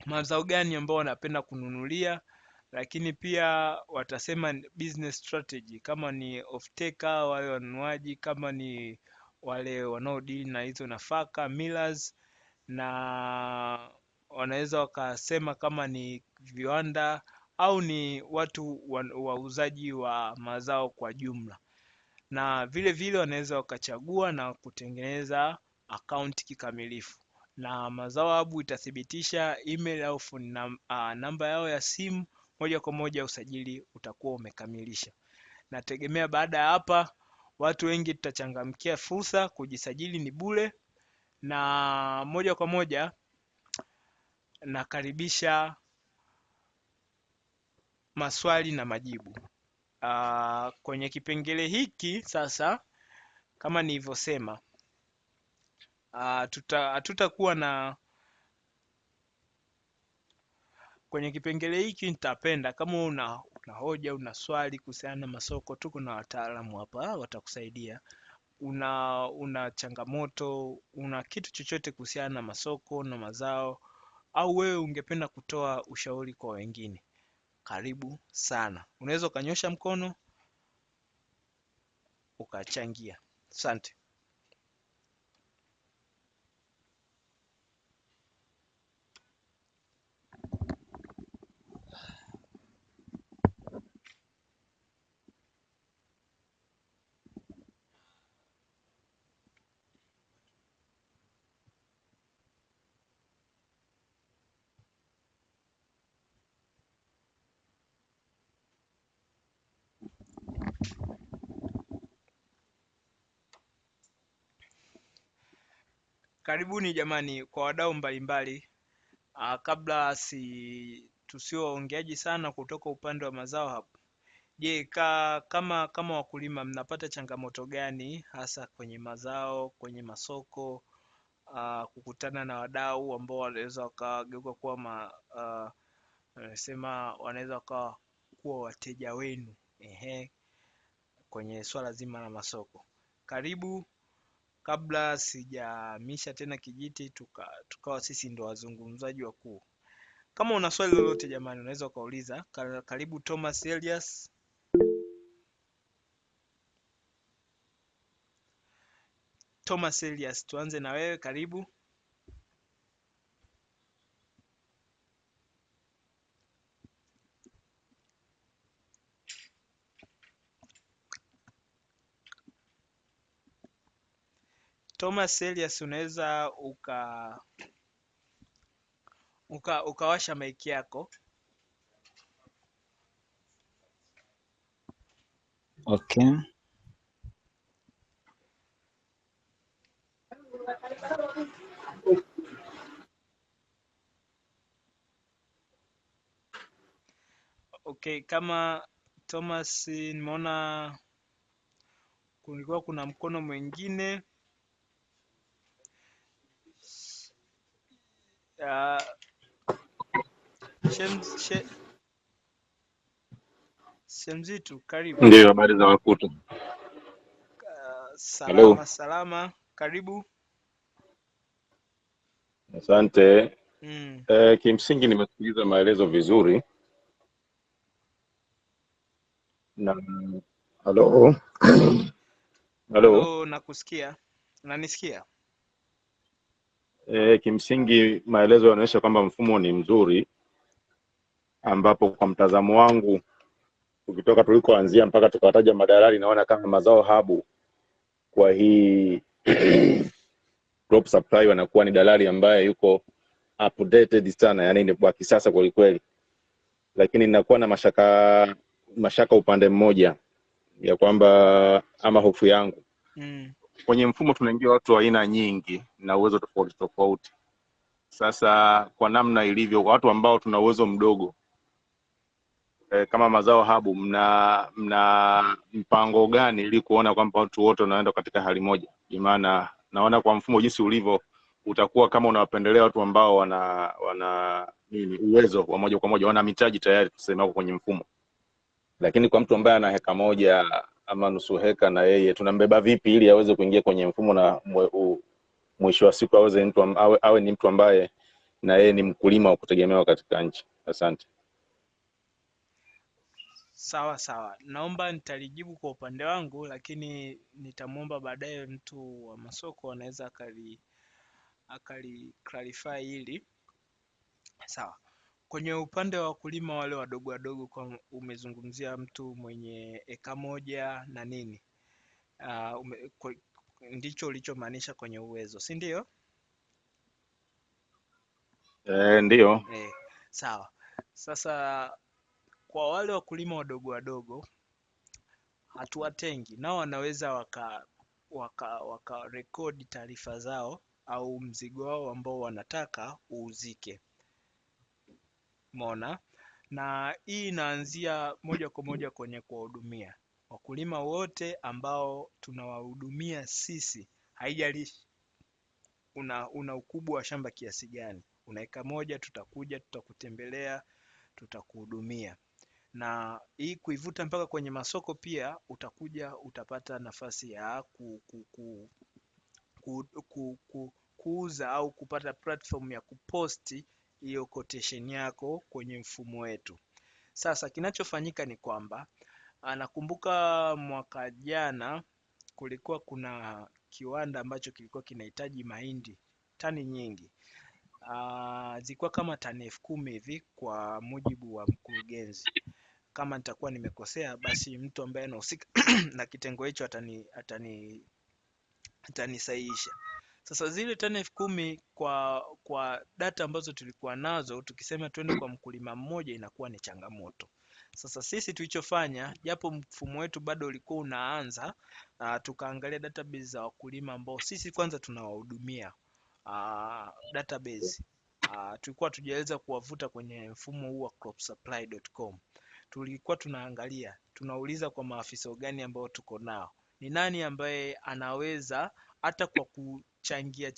mazao gani ambao wanapenda kununulia, lakini pia watasema business strategy, kama ni off-taker wale wanunuaji, kama ni wale wanaodeal na hizo nafaka millers, na wanaweza wakasema kama ni viwanda au ni watu wauzaji wa mazao kwa jumla, na vile vile wanaweza wakachagua na kutengeneza account kikamilifu, na Mazao Hub itathibitisha email au phone namba yao ya simu. Moja kwa moja usajili utakuwa umekamilisha. Nategemea baada ya hapa watu wengi tutachangamkia fursa. Kujisajili ni bure, na moja kwa moja nakaribisha maswali na majibu. Kwenye kipengele hiki sasa, kama nilivyosema, hatutakuwa na kwenye kipengele hiki. Nitapenda kama una hoja, una swali kuhusiana na masoko, tuko na wataalamu hapa watakusaidia. Una changamoto, una kitu chochote kuhusiana na masoko na mazao, au wewe ungependa kutoa ushauri kwa wengine, karibu sana. Unaweza ukanyosha mkono ukachangia. Asante. Karibuni jamani, kwa wadau mbalimbali. Kabla tusio waongeaji sana kutoka upande wa Mazao Hub. Je, kama wakulima mnapata changamoto gani hasa kwenye mazao, kwenye masoko, kukutana na wadau ambao wanaweza wakageuka kuwa wanaweza kuwa wateja wenu kwenye swala zima la masoko? Karibu. Kabla sijamisha tena kijiti tukawa sisi ndo wazungumzaji wakuu. Kama una swali lolote jamani, unaweza ukauliza. Karibu Thomas Elias. Thomas Elias, tuanze na wewe, karibu. Thomas Elias, unaweza ukawasha mic yako. Okay. Okay, kama Thomas, nimeona kulikuwa kuna mkono mwingine. Shemzitu, karibu. Ndio, habari za wakutu. Salama, karibu. Asante. Kimsingi nimesikiliza maelezo vizuri na halo, nakusikia. Unanisikia? Kimsingi maelezo yanaonyesha kwamba mfumo ni mzuri, ambapo kwa mtazamo wangu ukitoka tulikoanzia mpaka tukataja madalali, naona kama Mazao Hub kwa hii crop supply wanakuwa ni dalali ambaye yuko updated sana, yani ni kwa kisasa kweli kweli. Lakini ninakuwa na mashaka upande mmoja, ya kwamba ama hofu yangu kwenye mfumo tunaingia watu wa aina nyingi na uwezo tofauti tofauti. Sasa kwa namna ilivyo, watu ambao tuna uwezo mdogo kama Mazao Hub mna mpango gani ili kuona kwamba watu wote wanaenda katika hali moja? Maana naona kwa mfumo jinsi ulivyo utakuwa kama unawapendelea watu ambao wana uwezo wa moja kwa moja, wana mitaji tayari tuseme hapo kwenye mfumo, lakini kwa mtu ambaye ana heka moja ama nusu heka, na yeye tunambeba vipi ili aweze kuingia kwenye mfumo na mwisho wa siku aweze awe ni mtu ambaye na yeye ni mkulima wa kutegemewa katika nchi? Asante. Sawa, naomba nitalijibu kwa upande wangu, lakini nitamwomba baadaye mtu wa masoko anaweza akali clarify hili. Sawa. Kwenye upande wa wakulima wale wadogo wadogo, kwa umezungumzia mtu mwenye eka moja na nini, ndicho ulichomaanisha kwenye uwezo, si ndio? Ndio. Sawa. Sasa kwa wale wakulima wadogo wadogo hatuwatengi, nao wanaweza waka rekodi taarifa zao au mzigo wao ambao wanataka uuzike. Umeona? Na hii inaanzia moja kwa moja kwenye kuwahudumia wakulima wote ambao tunawahudumia sisi, haijalishi una ukubwa wa shamba kiasi gani. Una eka moja, tutakuja, tutakutembelea, tutakuhudumia. Na hii kuivuta mpaka kwenye masoko pia, utakuja utapata nafasi ya kuuza au kupata platform ya kuposti hiyo quotation yako kwenye mfumo wetu. Sasa kinachofanyika ni kwamba nakumbuka mwaka jana kulikuwa kuna kiwanda ambacho kilikuwa kinahitaji mahindi tani nyingi, zilikuwa kama tani 10,000 hivi kwa mujibu wa mkurugenzi. Kama nitakuwa nimekosea, basi mtu ambaye anahusika na kitengo hicho atanisahihisha. Sasa zile tani 10,000 kwa data ambazo tulikuwa nazo, tukisema twende kwa mkulima mmoja inakuwa ni changamoto. Sasa sisi tulichofanya, japo mfumo wetu bado ulikuwa unaanza, tukaangalia database za wakulima ambao sisi kwanza tunawahudumia. Database tulikuwa tujaweza kuwavuta kwenye mfumo huu wa cropsupply.com. Tulikuwa tunaangalia, tunauliza kwa maafisa gani ambao tuko nao, ni nani ambaye anaweza hata kwa kuchangia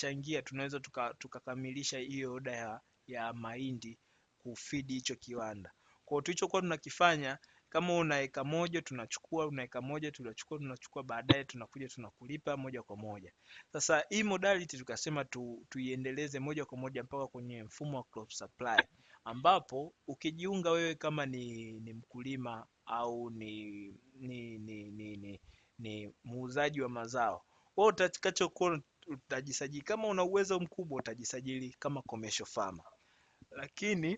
tunaweza tukakamilisha hiyo oda ya mahindi kufidi hicho kiwanda. Kwa hiyo tulichokuwa tunakifanya, kama una eka moja tunachukua, una eka moja tunachukua, baadaye tunakuja tunakulipa moja kwa moja. Sasa hii modality tukasema tuiendeleze moja kwa moja mpaka kwenye mfumo wa crop supply, ambapo ukijiunga wewe kama ni mkulima au ni muuzaji wa mazao, wewe utakachokuwa utajisajili, kama una uwezo mkubwa utajisajili kama commercial farmer, lakini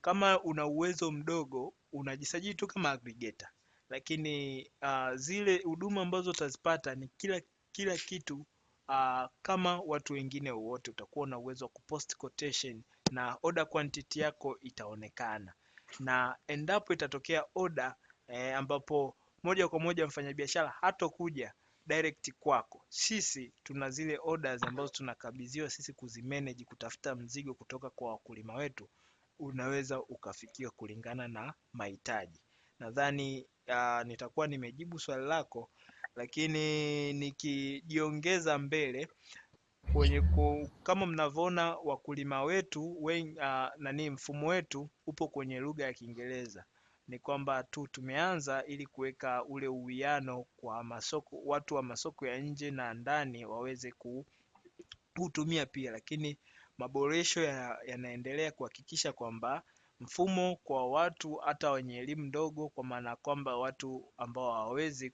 kama una uwezo mdogo unajisajili tu kama aggregator. Lakini zile huduma ambazo utazipata ni kila kitu kama watu wengine wote. Utakuwa na uwezo wa kupost quotation na order quantity yako itaonekana, na endapo itatokea order ambapo moja kwa moja mfanyabiashara hatokuja direct kwako, sisi tuna zile orders ambazo tunakabidhiwa sisi kuzimanage, kutafuta mzigo kutoka kwa wakulima wetu, unaweza ukafikiwa kulingana na mahitaji. Nadhani nitakuwa nimejibu swali lako, lakini nikijiongeza mbele kwenye kama mnavyoona wakulima wetu wengi, mfumo wetu upo kwenye lugha ya Kiingereza. Ni kwamba tumeanza ili kuweka ule uwiano kwa masoko, watu wa masoko ya nje na ndani waweze kutumia pia, lakini maboresho yanaendelea kuhakikisha kwamba mfumo kwa watu hata wenye elimu ndogo, kwa maana kwamba watu ambao hawawezi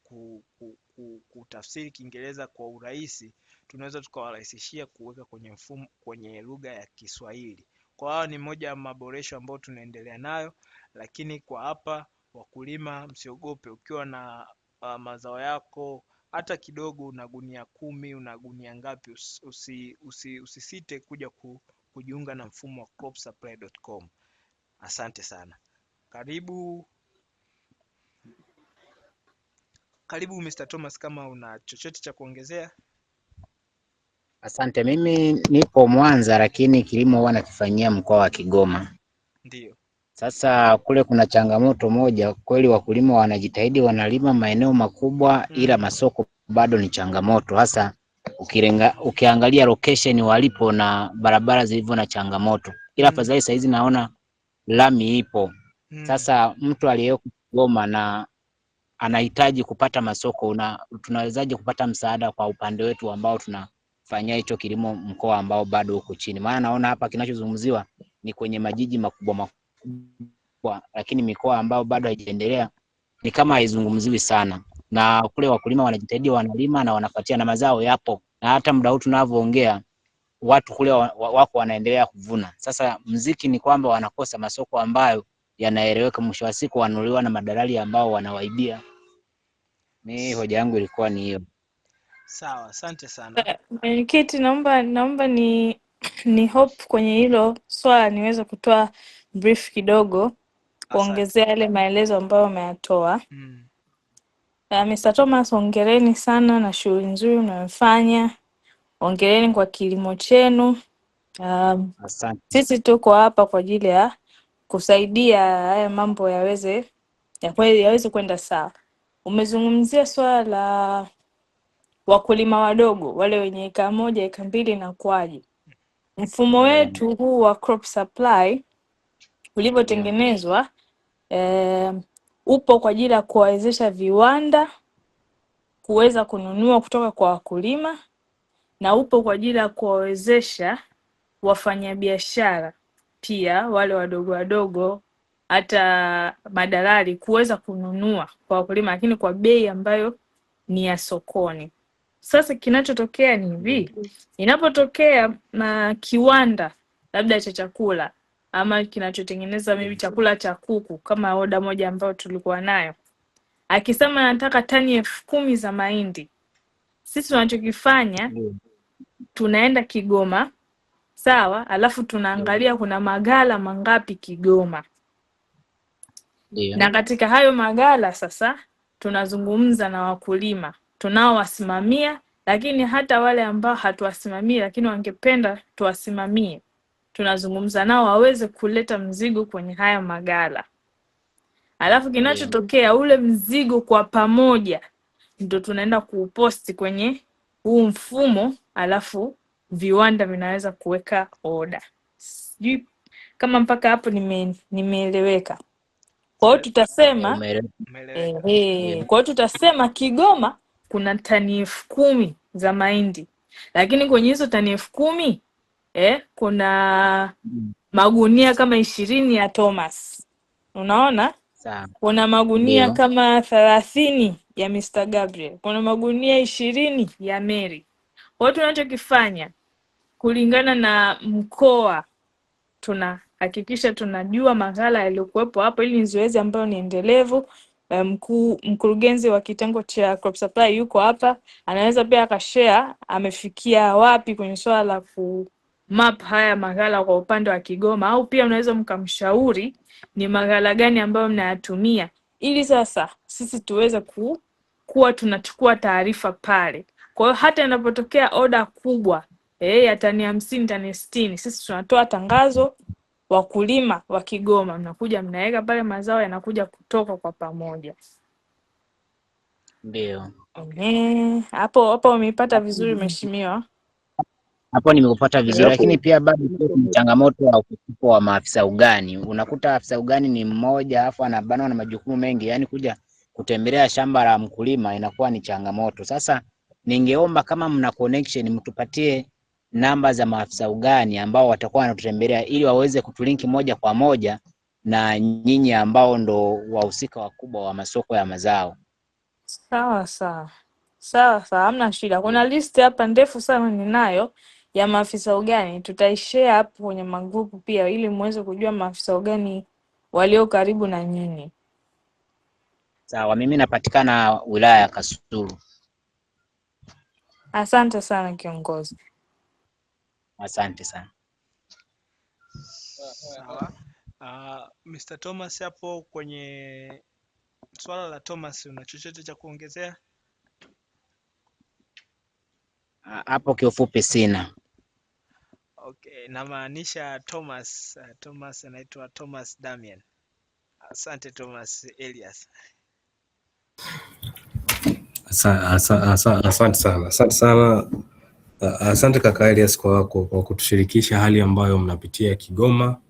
kutafsiri Kiingereza kwa urahisi, tunaweza tukawarahisishia kuweka kwenye mfumo kwenye lugha ya Kiswahili. Kwa hao ni moja ya maboresho ambayo tunaendelea nayo, lakini kwa hapa wakulima msiogope, ukiwa na mazao yako hata kidogo, una gunia 10, una gunia ngapi, usisite kuja kujiunga na mfumo wa cropsupply.com. Asante sana. Karibu Mr. Thomas, kama una chochote cha kuongezea. Asante. Mimi nipo Mwanza, lakini kilimo huwa nakifanyia mkoa wa Kigoma. Ndio. Sasa kule kuna changamoto moja, kweli wakulima wanajitahidi, wanalima maeneo makubwa, ila masoko bado ni changamoto, hasa ukiangalia location walipo na barabara zilivyo na changamoto, ila afadhali saizi naona lami ipo. Sasa mtu aliyeko Kigoma na anahitaji kupata masoko, tunawezaje kupata msaada kwa upande wetu ambao tunafanyia hicho kilimo mkoa ambao bado uko chini? Maana naona hapa kinachozungumziwa ni kwenye majiji makubwa makubwa, lakini mikoa ambayo bado haijaendelea ni kama haizungumziwi sana, na kule wakulima wanajitahidi, wanalima na wanafuatia na mazao yapo, na hata muda huu tunavyoongea watu kule wako wanaendelea kuvuna. Sasa mziki ni kwamba wanakosa masoko ambayo yanaeleweka, mwisho wa siku wanunuliwa na madalali ambao wanawaibia. Mimi hoja yangu ilikuwa ni hiyo. Sawa, asante sana. Mwenyekiti, naomba ni hope kwenye hilo swala niweze kutoa brief kidogo kuongezea yale maelezo ambayo umeyatoa. Mr. Thomas, hongereni sana na shughuli nzuri mnayofanya. Hongereni kwa kilimo chenu. Asante. Sisi tuko hapa kwa ajili ya kusaidia haya mambo yaweze kwenda sawa. Umezungumzia swala la wakulima wadogo, wale wenye eka moja, eka mbili na kwaje. Mfumo wetu huu wa crop supply ulivyotengenezwa upo kwa ajili ya kuwawezesha viwanda kuweza kununua kutoka kwa wakulima, na upo kwa ajili ya kuwawezesha wafanyabiashara pia wale wadogo wadogo, hata madalali kuweza kununua kwa wakulima, lakini kwa bei ambayo ni ya sokoni. Sasa kinachotokea ni hivi, inapotokea na kiwanda labda cha chakula ama kinachotengeneza maybe chakula cha kuku, kama oda moja ambayo tulikuwa nayo, akisema nataka tani 10,000 za mahindi, sisi tunachokifanya tunaenda Kigoma, sawa, alafu tunaangalia kuna magala mangapi Kigoma. Na katika hayo magala sasa tunazungumza na wakulima tunaowasimamia, lakini hata wale ambao hatuwasimamii lakini wangependa tuwasimamie, tunazungumza nao waweze kuleta mzigo kwenye haya magala. Alafu kinachotokea ule mzigo kwa pamoja ndio tunaenda kuuposti kwenye huu mfumo, alafu viwanda vinaweza kuweka oda. Sijui kama mpaka hapo nimeeleweka. Kwa hiyo tutasema kwa hiyo tutasema Kigoma kuna tani 10,000 za mahindi, lakini kwenye hizo tani 10,000 kuna magunia kama 20 ya Thomas. Unaona? Kuna magunia kama 30 ya Mr. Gabriel. Kuna magunia 20 ya Mary. Kwa hiyo tunachokifanya kulingana na mkoa, tunahakikisha tunajua maghala yaliyokuwepo hapo, ili ni zoezi ambalo ni endelevu. Mkurugenzi wa kitengo cha crop supply yuko hapa, anaweza pia akashare amefikia wapi kwenye swala la map haya maghala kwa upande wa Kigoma, au pia unaweza mkamshauri ni maghala gani ambayo mnayatumia, ili sasa sisi tuweze kuwa tunachukua taarifa pale. Kwa hiyo hata inapotokea oda kubwa ya tani 50, tani 60, sisi tunatoa tangazo, wakulima wa Kigoma mnakuja mnaweka pale, mazao yanakuja kutoka kwa pamoja. Ndio. Hapo umeipata vizuri mheshimiwa? Hapo nimekupata vizuri, lakini pia bado kuna changamoto ya ukosefu wa maafisa ugani. Unakuta afisa ugani ni mmoja afu anabanwa na majukumu mengi, yani kuja kutembelea shamba la mkulima inakuwa ni changamoto. Sasa ningeomba kama mna connection mtupatie namba za maafisa ugani ambao watakuwa wanatutembelea, ili waweze kutulinki moja kwa moja na nyinyi ambao ndo wahusika wakubwa wa masoko ya mazao. Sawa, hamna shida. Kuna list hapa ndefu sana ninayo ya maafisa ugani, tutaishare hapo kwenye magrupu pia, ili muweze kujua maafisa ugani walio karibu na nyinyi. Sawa, mimi napatikana wilaya ya Kasulu. Asante sana kiongozi. Asante sana. Sawa. Mr. Thomas, hapo kwenye swala la Thomas una chochote cha kuongezea? Hapo kiufupi sina. Okay, namaanisha Thomas. Thomas anaitwa Thomas Damian. Asante Thomas Elias. Asante sana. Asante kaka Elias kwa kutushirikisha hali ambayo mnapitia Kigoma.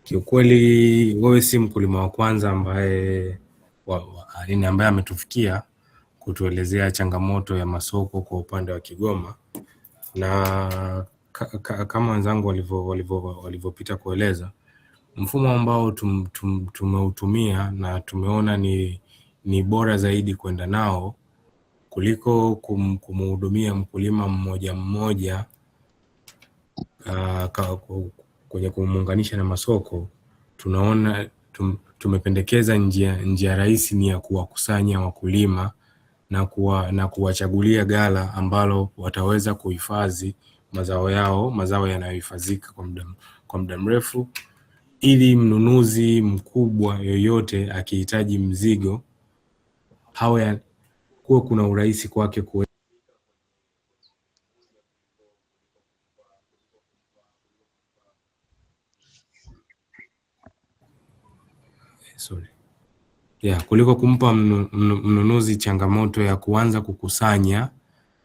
Kiukweli wewe si mkulima wa kwanza ambaye ametufikia kutuelezea changamoto ya masoko kwa upande wa Kigoma, na kama wenzangu walivyopita kueleza, mfumo ambao tumeutumia na tumeona ni bora zaidi kwenda nao kuliko kumhudumia mkulima mmoja mmoja kwenye kumuunganisha na masoko. Tunaona tumependekeza njia rahisi ni ya kuwakusanya wakulima na kuwachagulia ghala ambalo wataweza kuhifadhi mazao yanayohifadhika kwa muda mrefu, ili mnunuzi mkubwa yoyote akihitaji mzigo kuwe kuna urahisi kwake kuliko kumpa mnunuzi changamoto ya kuanza kukusanya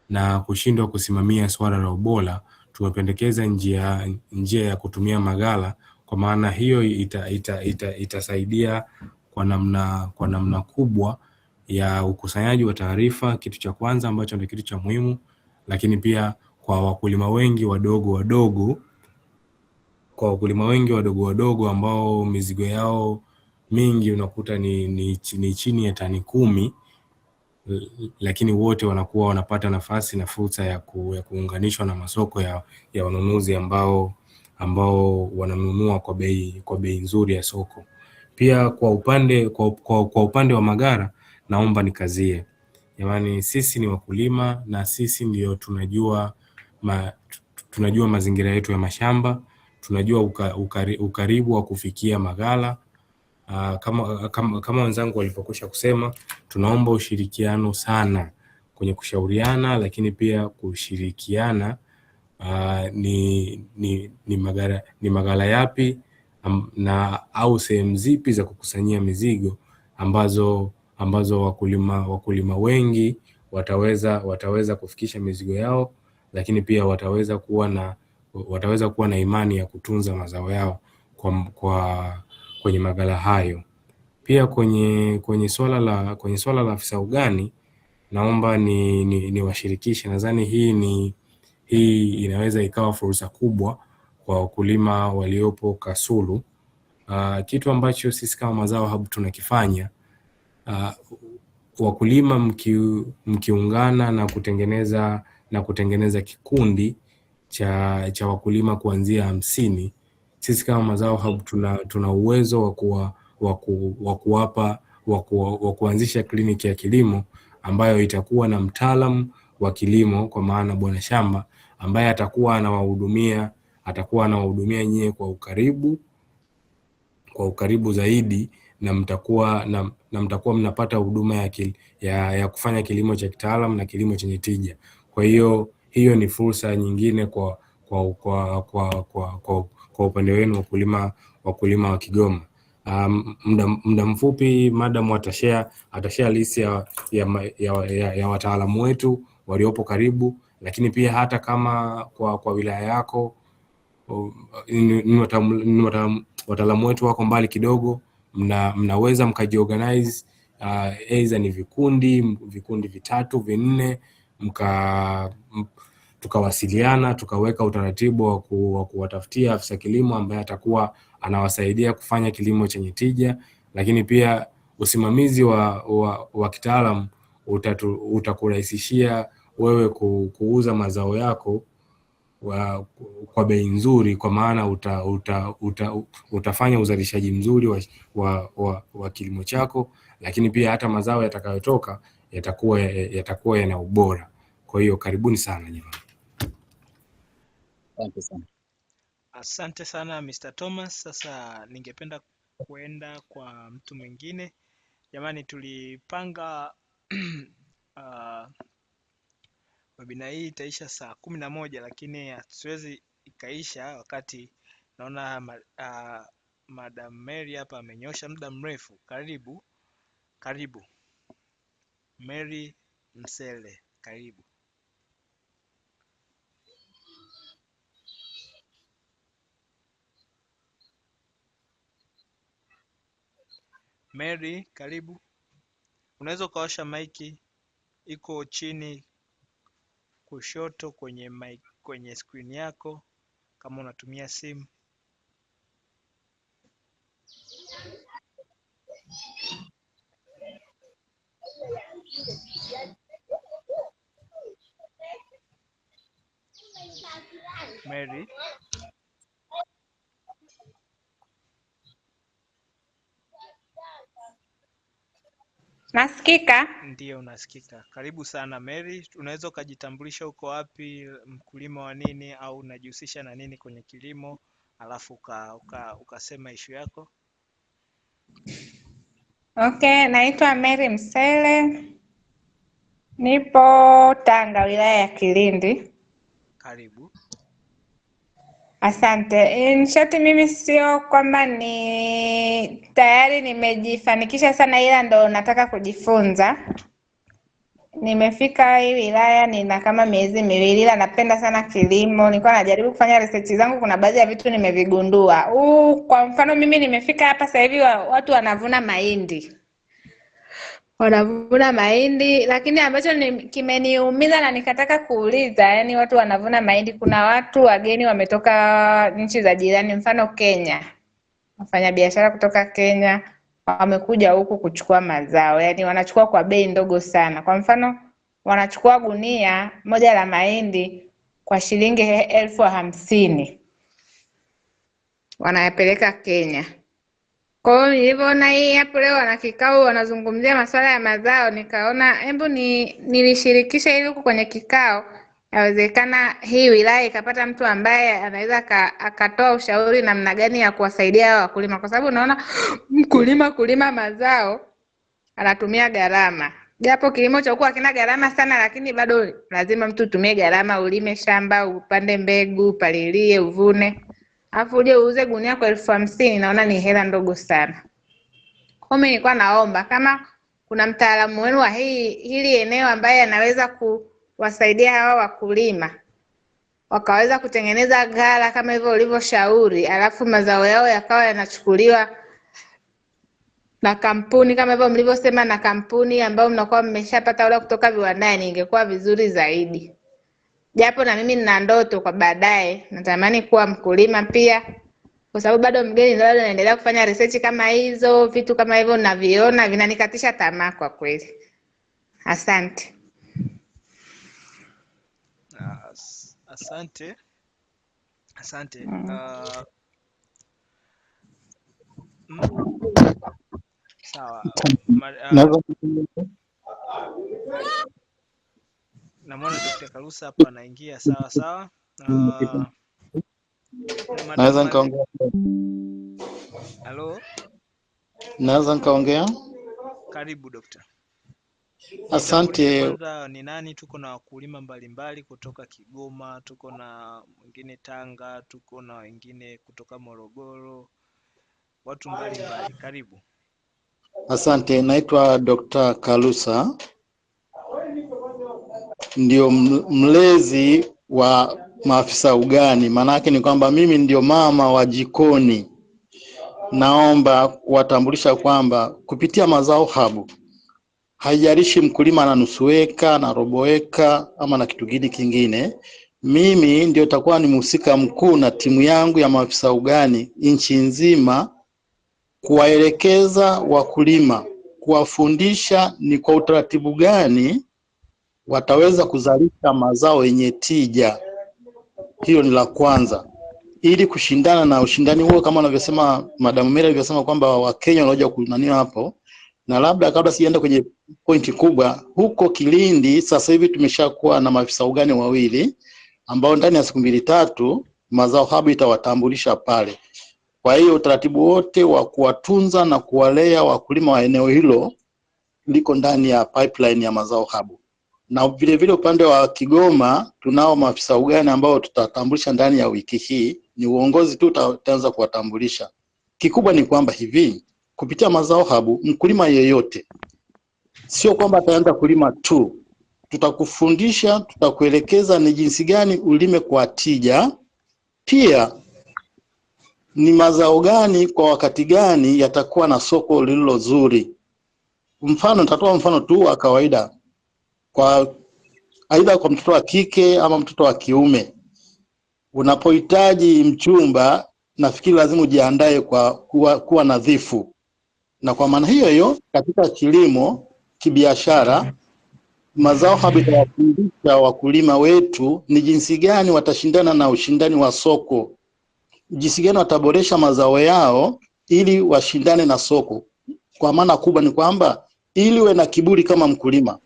na kushindwa kusimamia swala la ubora. Tumependekeza njia ya kutumia maghala, kwa maana hiyo itasaidia kwa namna kubwa ya ukusanyaji wa taarifa, kitu cha kwanza ambacho ndio kitu cha muhimu, lakini pia kwa wakulima wengi wadogo ambao mizigo yao mingi unakuta ni chini ya tani 10, lakini wote wanakuwa wanapata nafasi na fursa ya kuunganishwa na masoko ya wanunuzi ambao wananunua kwa bei nzuri ya soko. Pia kwa upande wa maghala, naomba nikazie, jamani, sisi ni wakulima na sisi ndio tunajua mazingira yetu ya mashamba, tunajua ukaribu wa kufikia maghala. Kama wenzangu walipokwisha kusema, tunaomba ushirikiano sana kwenye kushauriana, lakini pia kushirikiana ni maghala yapi au sehemu zipi za kukusanyia mizigo ambazo wakulima wengi wataweza kufikisha mizigo yao, lakini pia wataweza kuwa na imani ya kutunza mazao yao kwenye maghala hayo. Pia kwenye swala la afisa ugani, naomba ni washirikishe. Nadhani hii inaweza ikawa fursa kubwa kwa wakulima waliopo Kasulu. Kitu ambacho sisi kama Mazao Hub tunakifanya, wakulima mkiungana na kutengeneza kikundi cha wakulima kuanzia 50, sisi kama Mazao Hub tuna uwezo wa kuanzisha kliniki ya kilimo ambayo itakuwa na mtaalamu wa kilimo, kwa maana bwana shamba, ambaye atakuwa anawahudumia nyie kwa ukaribu zaidi, na mtakuwa mnapata huduma ya kufanya kilimo cha kitaalamu na kilimo chenye tija. Kwa hiyo ni fursa nyingine kwa upande wenu wakulima wa Kigoma. Muda mfupi madam atashare list ya wataalamu wetu waliopo karibu, lakini pia hata kama kwa wilaya yako wataalamu wetu wako mbali kidogo, mnaweza mkajiorganize, aidha ni vikundi 3, 4, tukawasiliana, tukaweka utaratibu wa kuwatafutia afisa kilimo ambaye atakuwa anawasaidia kufanya kilimo chenye tija, lakini pia usimamizi wa kitaalamu utakurahisishia wewe kuuza mazao yako kwa bei nzuri, kwa maana utafanya uzalishaji mzuri wa kilimo chako, lakini pia hata mazao yatakayotoka yatakuwa yana ubora. Kwa hiyo karibuni sana jamani. Asante sana Mr. Thomas. Sasa ningependa kuenda kwa mtu mwingine. Jamani, tulipanga webinar hii itaisha saa 11, lakini hatuwezi ikaisha wakati naona Madam Mary hapa amenyosha muda mrefu. Karibu Mary Msele, karibu. Mary, karibu. Unaweza ukawasha maiki, iko chini kushoto kwenye mic, kwenye screen yako kama unatumia simu. Mary, nasikika? Ndiyo, unasikika. Karibu sana Mary, unaweza ukajitambulisha uko wapi, mkulima wa nini, au unajihusisha na nini kwenye kilimo, alafu ukasema issue yako. Okay, naitwa Mary Msele, nipo Tanga, wilaya ya Kilindi. Karibu. Asante. In short, mimi sio kwamba ni tayari nimejifanikisha sana, ila ndo nataka kujifunza. Nimefika hii wilaya nina kama miezi miwili, ila napenda sana kilimo. Nilikuwa najaribu kufanya research zangu, kuna baadhi ya vitu nimevigundua. Kwa mfano mimi nimefika hapa sasa hivi watu wanavuna mahindi. Lakini ambacho kimeniumiza na nikataka kuuliza, yani watu wanavuna mahindi, kuna watu wageni wametoka nchi za jirani, mfano Kenya, wafanyabiashara kutoka Kenya wamekuja huku kuchukua mazao, yani wanachukua kwa bei ndogo sana. Kwa mfano wanachukua gunia moja la mahindi kwa shilingi 50,000 wanayapeleka Kenya. Kwa hiyo nilivyoona hii hapo leo wana kikao wanazungumzia masuala ya mazao, nikaona hebu nilishirikisha ili huko kwenye kikao, yawezekana hii wilaya ikapata mtu ambaye anaweza akatoa ushauri namna gani ya kuwasaidia hao wakulima, kwa sababu unaona kulima mazao anatumia gharama. Japo kilimo cha huko hakina gharama sana, lakini bado lazima mtu utumie gharama, ulime shamba, upande mbegu, upalilie, uvune. Alafu uje uuze gunia kwa 50,000, naona ni hela ndogo sana. Kwa hiyo nilikuwa naomba kama kuna mtaalamu wenu wa hili eneo ambaye anaweza kuwasaidia hawa wakulima, wakaweza kutengeneza ghala kama hivyo ulivyoshauri, alafu mazao yao yakawa yanachukuliwa na kampuni kama hivyo mlivyosema, na kampuni ambayo mnakuwa mmeshapata wala kutoka viwandani, ingekuwa vizuri zaidi. Japo na mimi nina ndoto kwa baadaye, natamani kuwa mkulima pia, kwa sababu bado mgeni ndio naendelea kufanya research kama hizo, vitu kama hivyo naviona vinanikatisha tamaa kwa kweli. Asante. Asante. Sawa. Namwona Dr. Kalusa hapa anaingia. Sawa. Naweza nikaongea? Halo? Naweza nikaongea? Karibu Dr. Asante. Kwanza ni nani? Tuko na wakulima mbalimbali kutoka Kigoma, tuko na mwingine Tanga, tuko na wengine kutoka Morogoro, watu mbalimbali. Karibu. Asante, naitwa Dr. Kalusa, ndio mlezi wa maafisa ugani. Maanake ni kwamba mimi ndio mama wa jikoni. Naomba kuwatambulisha kwamba kupitia Mazao Hub, haijalishi mkulima na nusu eka na robo eka ama na kitu kingine, mimi ndio takuwa ni mhusika mkuu na timu yangu ya maafisa ugani nchi nzima, kuwaelekeza wakulima, kuwafundisha ni kwa utaratibu gani wataweza kuzalisha mazao yenye tija. Hiyo ni la kwanza, ili kushindana na ushindani huo kama anavyosema Madam Mary alivyosema kwamba Wakenya wanaoja kunania hapo. Na labda kabla sienda kwenye pointi kubwa, huko Kilindi sasa hivi tumeshakuwa na maafisa ugani wawili ambao ndani ya siku 2-3 Mazao Hub itawatambulisha pale. Kwa hiyo utaratibu wote wa kuwatunza na kuwalea wakulima wa eneo hilo liko ndani ya pipeline ya Mazao Hub. na vile vile upande wa Kigoma tunao maafisa ugani ambao tutatambulisha ndani ya wiki hii. Ni uongozi tu utaanza kuwatambulisha. Kikubwa ni kwamba hivi kupitia mazao habu, mkulima yeyote sio kwamba ataanza kulima tu, tutakufundisha, tutakuelekeza ni jinsi gani ulime kwa tija, pia ni mazao gani kwa wakati gani yatakuwa na soko lililo zuri. Mfano, nitatoa mfano tu wa kawaida kwa aidha kwa mtoto wa kike ama mtoto wa kiume. Unapohitaji mchumba, nafikiri lazima ujiandae kwa kuwa nadhifu. Na kwa maana hiyo hiyo katika kilimo kibiashara, mazao habu itawafundisha wakulima wetu ni jinsi gani watashindana na ushindani wa soko, jinsi gani wataboresha mazao yao ili washindane na soko. Kwa maana kubwa ni kwamba ili uwe na kiburi kama mkulima,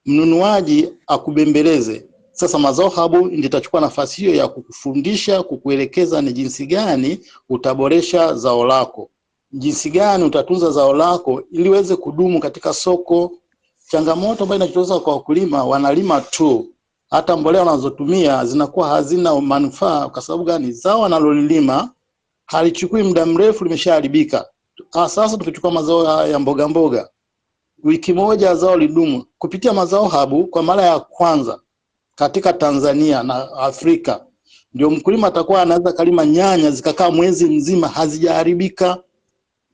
mnunuaji akubembeleze. Sasa mazao habu ndio itachukua nafasi hiyo ya kukufundisha, kukuelekeza ni jinsi gani utaboresha zao lako, jinsi gani utatunza zao lako ili uweze kudumu katika soko. Changamoto ambayo inajitokeza kwa wakulima, wanalima tu, hata mbolea wanazotumia zinakuwa hazina manufaa. Kwa sababu gani? Zao wanalolima halichukui muda mrefu limeshaharibika. Sasa tukichukua mazao ya mboga mboga, wiki moja zao lidumu. Kupitia mazao habu kwa mara ya kwanza katika Tanzania na Afrika, ndio mkulima atakuwa anaweza kalima nyanya zikakaa mwezi mzima hazijaharibika.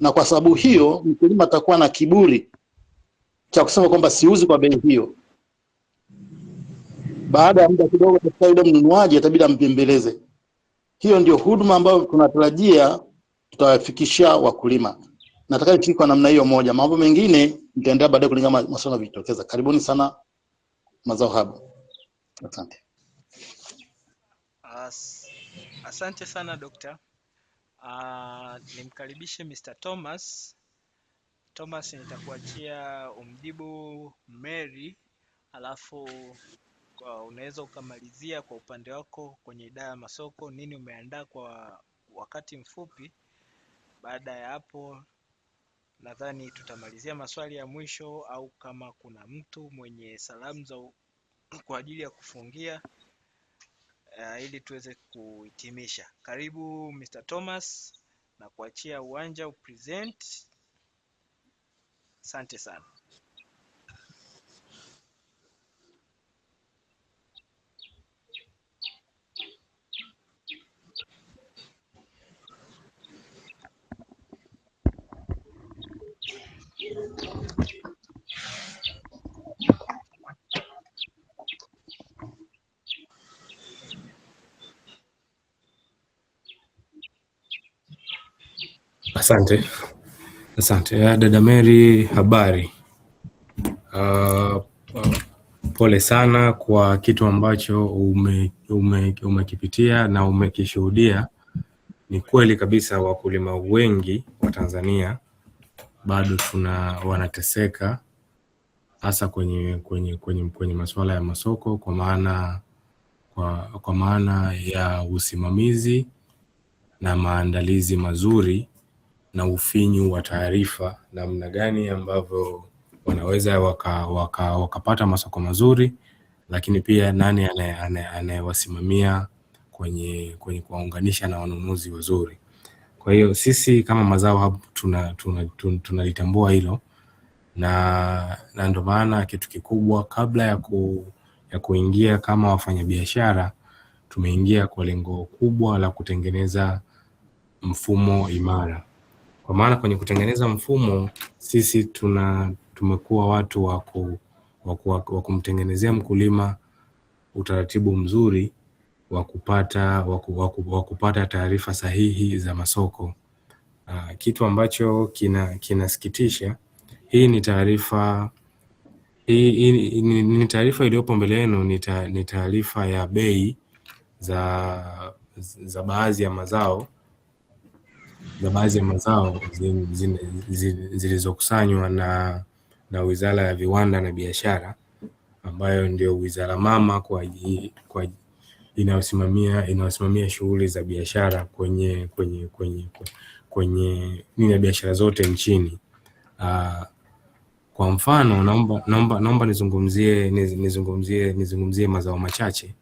Na kwa sababu hiyo mkulima atakuwa na kiburi cha kusema kwamba siuzi kwa bei hiyo. Baada ya muda kidogo katika yule mnunuaji atabidi ampembeleze. Hiyo ndio huduma ambayo tunatarajia tutawafikishia wakulima. Nataka nifike kwa namna hiyo moja. Mambo mengine nitaendelea baadaye kulingana na masuala yanayotokeza. Karibuni sana mazao habu. Asante. Asante sana Dr. Nimkaribishe Mr. Thomas. Thomas, nitakuachia umjibu Mary, alafu unaweza ukamalizia kwa upande wako kwenye idara ya masoko, nini umeandaa kwa wakati mfupi. Baada ya hapo nadhani tutamalizia maswali ya mwisho, au kama kuna mtu mwenye salamu za kwa ajili ya kufungia ili tuweze kuhitimisha. Karibu Mr. Thomas, na kuachia uwanja upresent. Asante sana. Asante. Dada Mary, habari? Pole sana kwa kitu ambacho umekipitia na umekishuhudia. Ni kweli kabisa, wakulima wengi wa Tanzania bado wanateseka, hasa kwenye masuala ya masoko, kwa maana ya usimamizi na maandalizi mazuri na ufinyu wa taarifa, namna gani ambavyo wanaweza wakapata masoko mazuri, lakini pia nani anayewasimamia kwenye kuwaunganisha na wanunuzi wazuri. Kwa hiyo sisi kama Mazao Hub tunalitambua hilo, na ndio maana kitu kikubwa kabla ya kuingia kama wafanyabiashara, tumeingia kwa lengo kubwa la kutengeneza mfumo imara. Kwa maana kwenye kutengeneza mfumo, sisi tumekuwa watu wa kumtengenezea mkulima utaratibu mzuri wa kupata taarifa sahihi za masoko. Kitu ambacho kinasikitisha, hii ni taarifa iliyopo mbele yenu, ni taarifa ya bei za baadhi ya mazao zilizokusanywa na Wizara ya Viwanda na Biashara, ambayo ndio wizara mama kwa inayosimamia shughuli za biashara kwenye biashara zote nchini. Kwa mfano naomba nizungumzie mazao machache.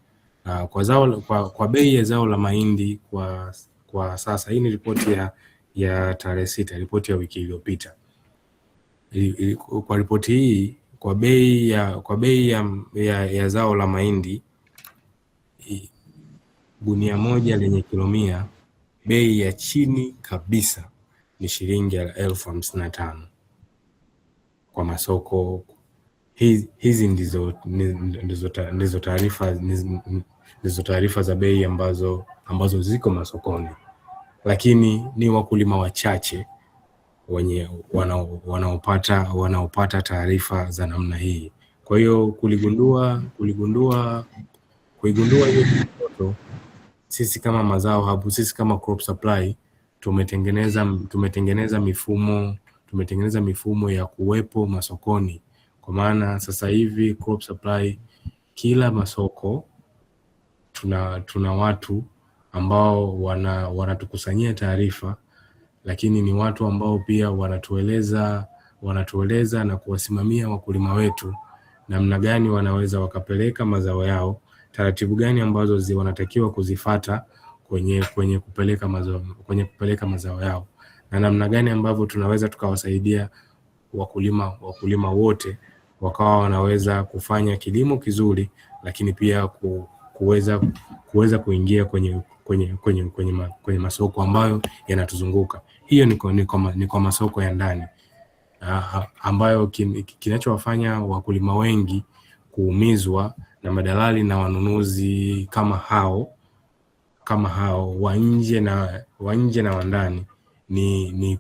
Kwa bei ya zao la mahindi kwa sasa, hii ni ripoti ya tarehe 6, ripoti ya wiki iliyopita. Kwa ripoti hii, kwa bei ya zao la mahindi, gunia moja lenye kilo 100, bei ya chini kabisa ni shilingi 1055 kwa masoko. Hizi ndizo taarifa za bei ambazo ziko masokoni, lakini ni wakulima wachache wenye wanaopata taarifa za namna hii. Kwa hiyo kuigundua hiyo changamoto, sisi kama Mazao Hub, sisi kama Crop Supply tumetengeneza mifumo ya kuwepo masokoni. Kwa maana sasa hivi Crop Supply kila masoko tuna watu ambao wanatukusanyia taarifa, lakini ni watu ambao pia wanatueleza na kuwasimamia wakulima wetu namna gani wanaweza wakapeleka mazao yao, taratibu gani ambazo wanatakiwa kuzifata kwenye kupeleka mazao yao, na namna gani ambavyo tunaweza tukawasaidia wakulima wote wakawa wanaweza kufanya kilimo kizuri, lakini pia kuweza kuingia kwenye masoko ambayo yanatuzunguka. Hiyo ni kwa masoko ya ndani, ambayo kinachowafanya wakulima wengi kuumizwa na madalali na wanunuzi kama hao wa nje na wa ndani ni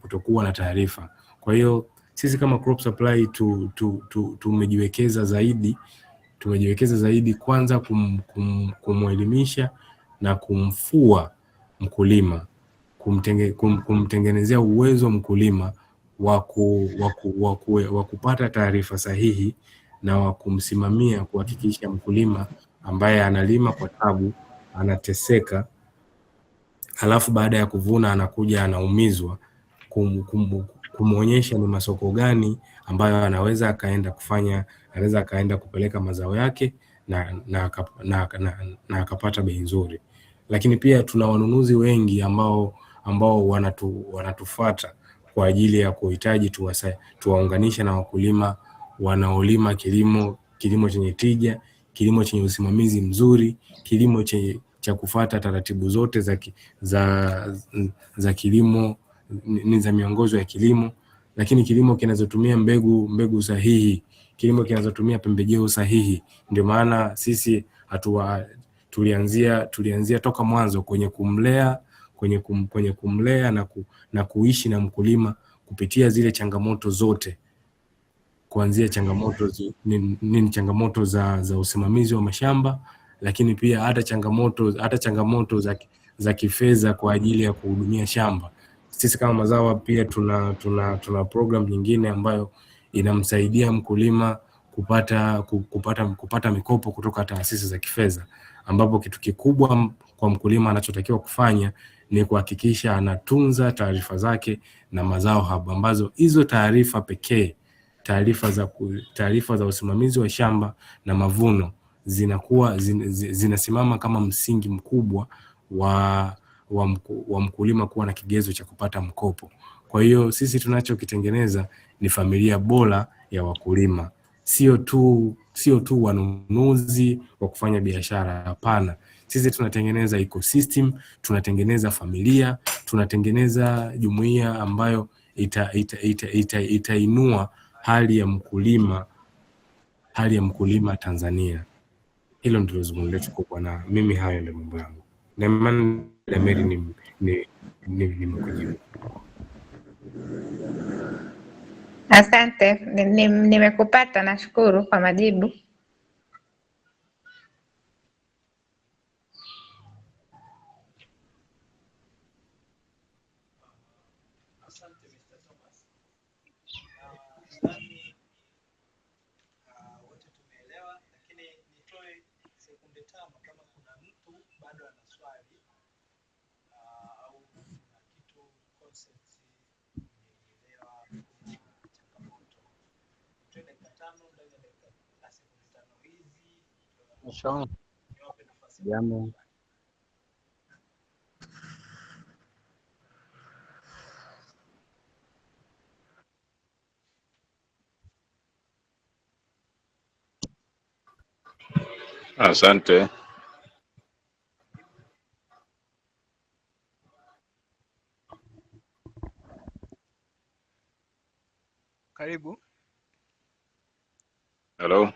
kutokuwa na taarifa. Kwa hiyo sisi kama Crop Supply tumejiwekeza zaidi kwanza kumwelimisha na kumfua mkulima, kumtengenezea uwezo mkulima wa kupata taarifa sahihi, na wa kumsimamia kuhakikisha mkulima ambaye analima kwa tabu, anateseka, alafu baada ya kuvuna anakuja anaumizwa, kumuonyesha ni masoko gani ambayo anaweza akaenda kupeleka mazao yake na akapata bei nzuri. Lakini pia tuna wanunuzi wengi ambao wanatufuata kwa ajili ya kuhitaji tuwaunganisha na wakulima wanaolima kilimo chenye tija, kilimo chenye usimamizi mzuri, kilimo cha kufuata taratibu zote za kilimo, ni za miongozo ya kilimo, lakini kilimo kinazotumia mbegu sahihi, kilimo kinazotumia pembejeo sahihi. Ndio maana sisi tulianzia toka mwanzo kwenye kumlea na kuishi na mkulima kupitia zile changamoto zote, kuanzia changamoto za usimamizi wa mashamba, lakini pia hata changamoto za kifedha kwa ajili ya kuhudumia shamba. Sisi kama Mazao pia tuna program nyingine ambayo inamsaidia mkulima kupata mikopo kutoka taasisi za kifedha, ambapo kitu kikubwa kwa mkulima anachotakiwa kufanya ni kuhakikisha anatunza taarifa zake na Mazao Hub, ambazo hizo taarifa pekee, taarifa za usimamizi wa shamba na mavuno zinasimama kama msingi mkubwa wa mkulima kuwa na kigezo cha kupata mkopo. Kwa hiyo sisi tunachokitengeneza ni familia bora ya wakulima, sio tu wanunuzi wa kufanya biashara. Hapana, sisi tunatengeneza ecosystem, tunatengeneza familia, tunatengeneza jumuiya ambayo itainua hali ya mkulima Tanzania. Hilo ndilo zungumzo letu kubwa, na mimi hayo ndio mambo yangu. Na imani Mary nimekujibu. Asante, nimekupata. Nashukuru kwa majibu. Asante Mr. Thomas. Nadhani wote tumeelewa, lakini nitoe sekunde 5 kama kuna mtu bado ana swali au kuna kitu concept nimeelewa, kuna changamoto Jambo. Asante. Karibu. Hello.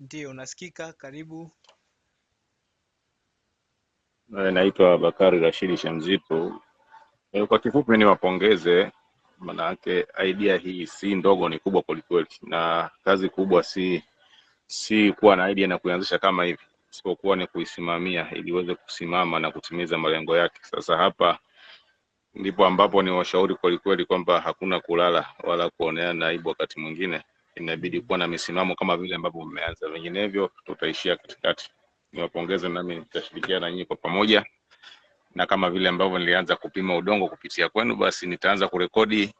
Ndio, unasikika. Karibu. Naitwa Bakari Rashidi Shamzitu. Kwa kifupi niwapongeze, manake idea hii si ndogo, ni kubwa kwelikweli, na kazi kubwa si kuwa na idea na kuanzisha kama hivi, isipokuwa ni kuisimamia ili iweze kusimama na kutimiza malengo yake. Sasa hapa ndipo ambapo ni washauri kwelikweli kwamba hakuna kulala wala kuoneana aibu. Wakati mwingine inabidi kuwa na misimamo kama vile ambavyo mmeanza, vinginevyo tutaishia katikati. Niwapongeze, nami nitashirikiana nyinyi kwa pamoja, na kama vile ambavyo nilianza kupima udongo kupitia kwenu, basi nitaanza kurekodi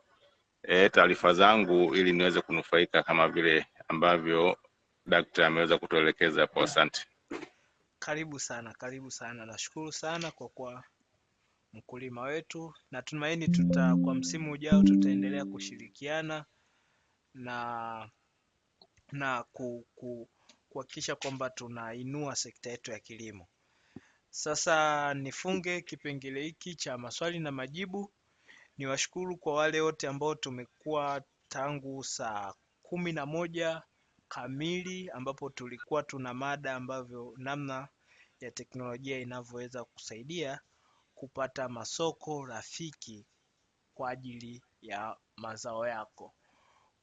taarifa zangu ili niweze kunufaika kama vile ambavyo daktari ameweza kutuelekeza hapo. Asante. Karibu sana, karibu sana. Nashukuru sana kwa mkulima wetu. Natumaini kwa msimu ujao tutaendelea kushirikiana na kuhakikisha kwamba tunainua sekta yetu ya kilimo. Sasa nifunge kipengele hiki cha maswali na majibu. Niwashukuru kwa wale wote ambao tumekuwa tangu saa 11 kamili, ambapo tulikuwa tuna mada ambavyo namna ya teknolojia inavyoweza kusaidia kupata masoko rafiki kwa ajili ya mazao yako.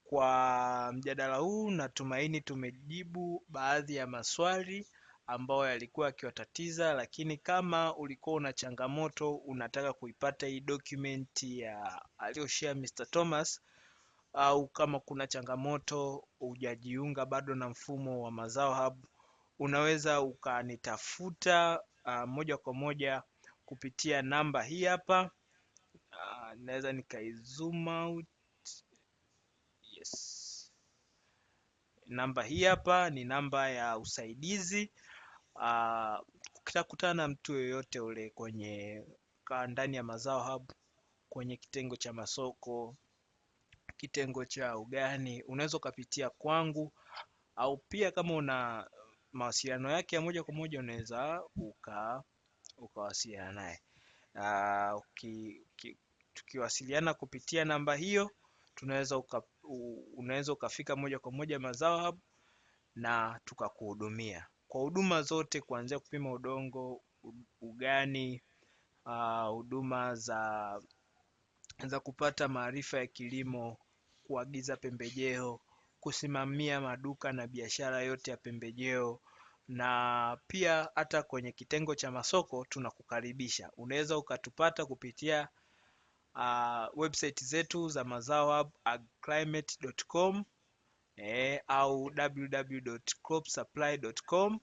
Kwa mjadala huu natumaini tumejibu baadhi ya maswali ambayo yalikuwa yakiwatatiza, lakini kama ulikuwa una changamoto, unataka kuipata hii document ya aliyoshare Mr. Thomas, au kama kuna changamoto hujajiunga bado na mfumo wa Mazao Hub, unaweza ukanitafuta moja kwa moja kupitia namba hii hapa. Naweza nikaizoom out. Yes. Namba hii hapa ni namba ya usaidizi. Ukitakutana na mtu yoyote ule kwenye ndani ya Mazao Hub, kwenye kitengo cha masoko, kitengo cha ugani, unaweza ukapitia kwangu, au pia kama una mawasiliano yake ya moja kwa moja unaweza ukawasiliana naye. Tukiwasiliana kupitia namba hiyo, unaweza ukafika moja kwa moja Mazao Hub na tukakuhudumia kwa huduma zote, kuanzia kupima udongo, ugani, huduma za kupata maarifa ya kilimo, kuagiza pembejeo, kusimamia maduka na biashara yote ya pembejeo, na pia hata kwenye kitengo cha masoko tunakukaribisha. Unaweza ukatupata kupitia website zetu za Mazao Hub, agriclimate.com au www.cropsupply.com,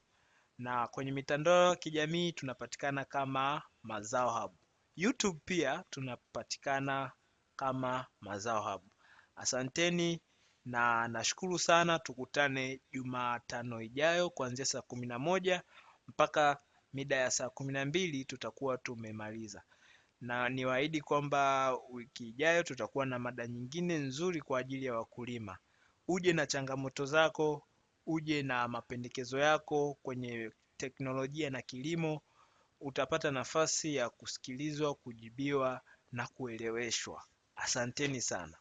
na kwenye mitandao ya kijamii tunapatikana kama Mazao Hub. YouTube pia tunapatikana kama Mazao Hub. Asanteni na nashukuru sana. Tukutane Jumatano ijayo kuanzia saa 11 mpaka mida ya saa 12 tutakuwa tumemaliza, na niwaahidi kwamba wiki ijayo tutakuwa na mada nyingine nzuri kwa ajili ya wakulima. Uje na changamoto zako, uje na mapendekezo yako kwenye teknolojia na kilimo, utapata nafasi ya kusikilizwa, kujibiwa na kueleweshwa. Asanteni sana.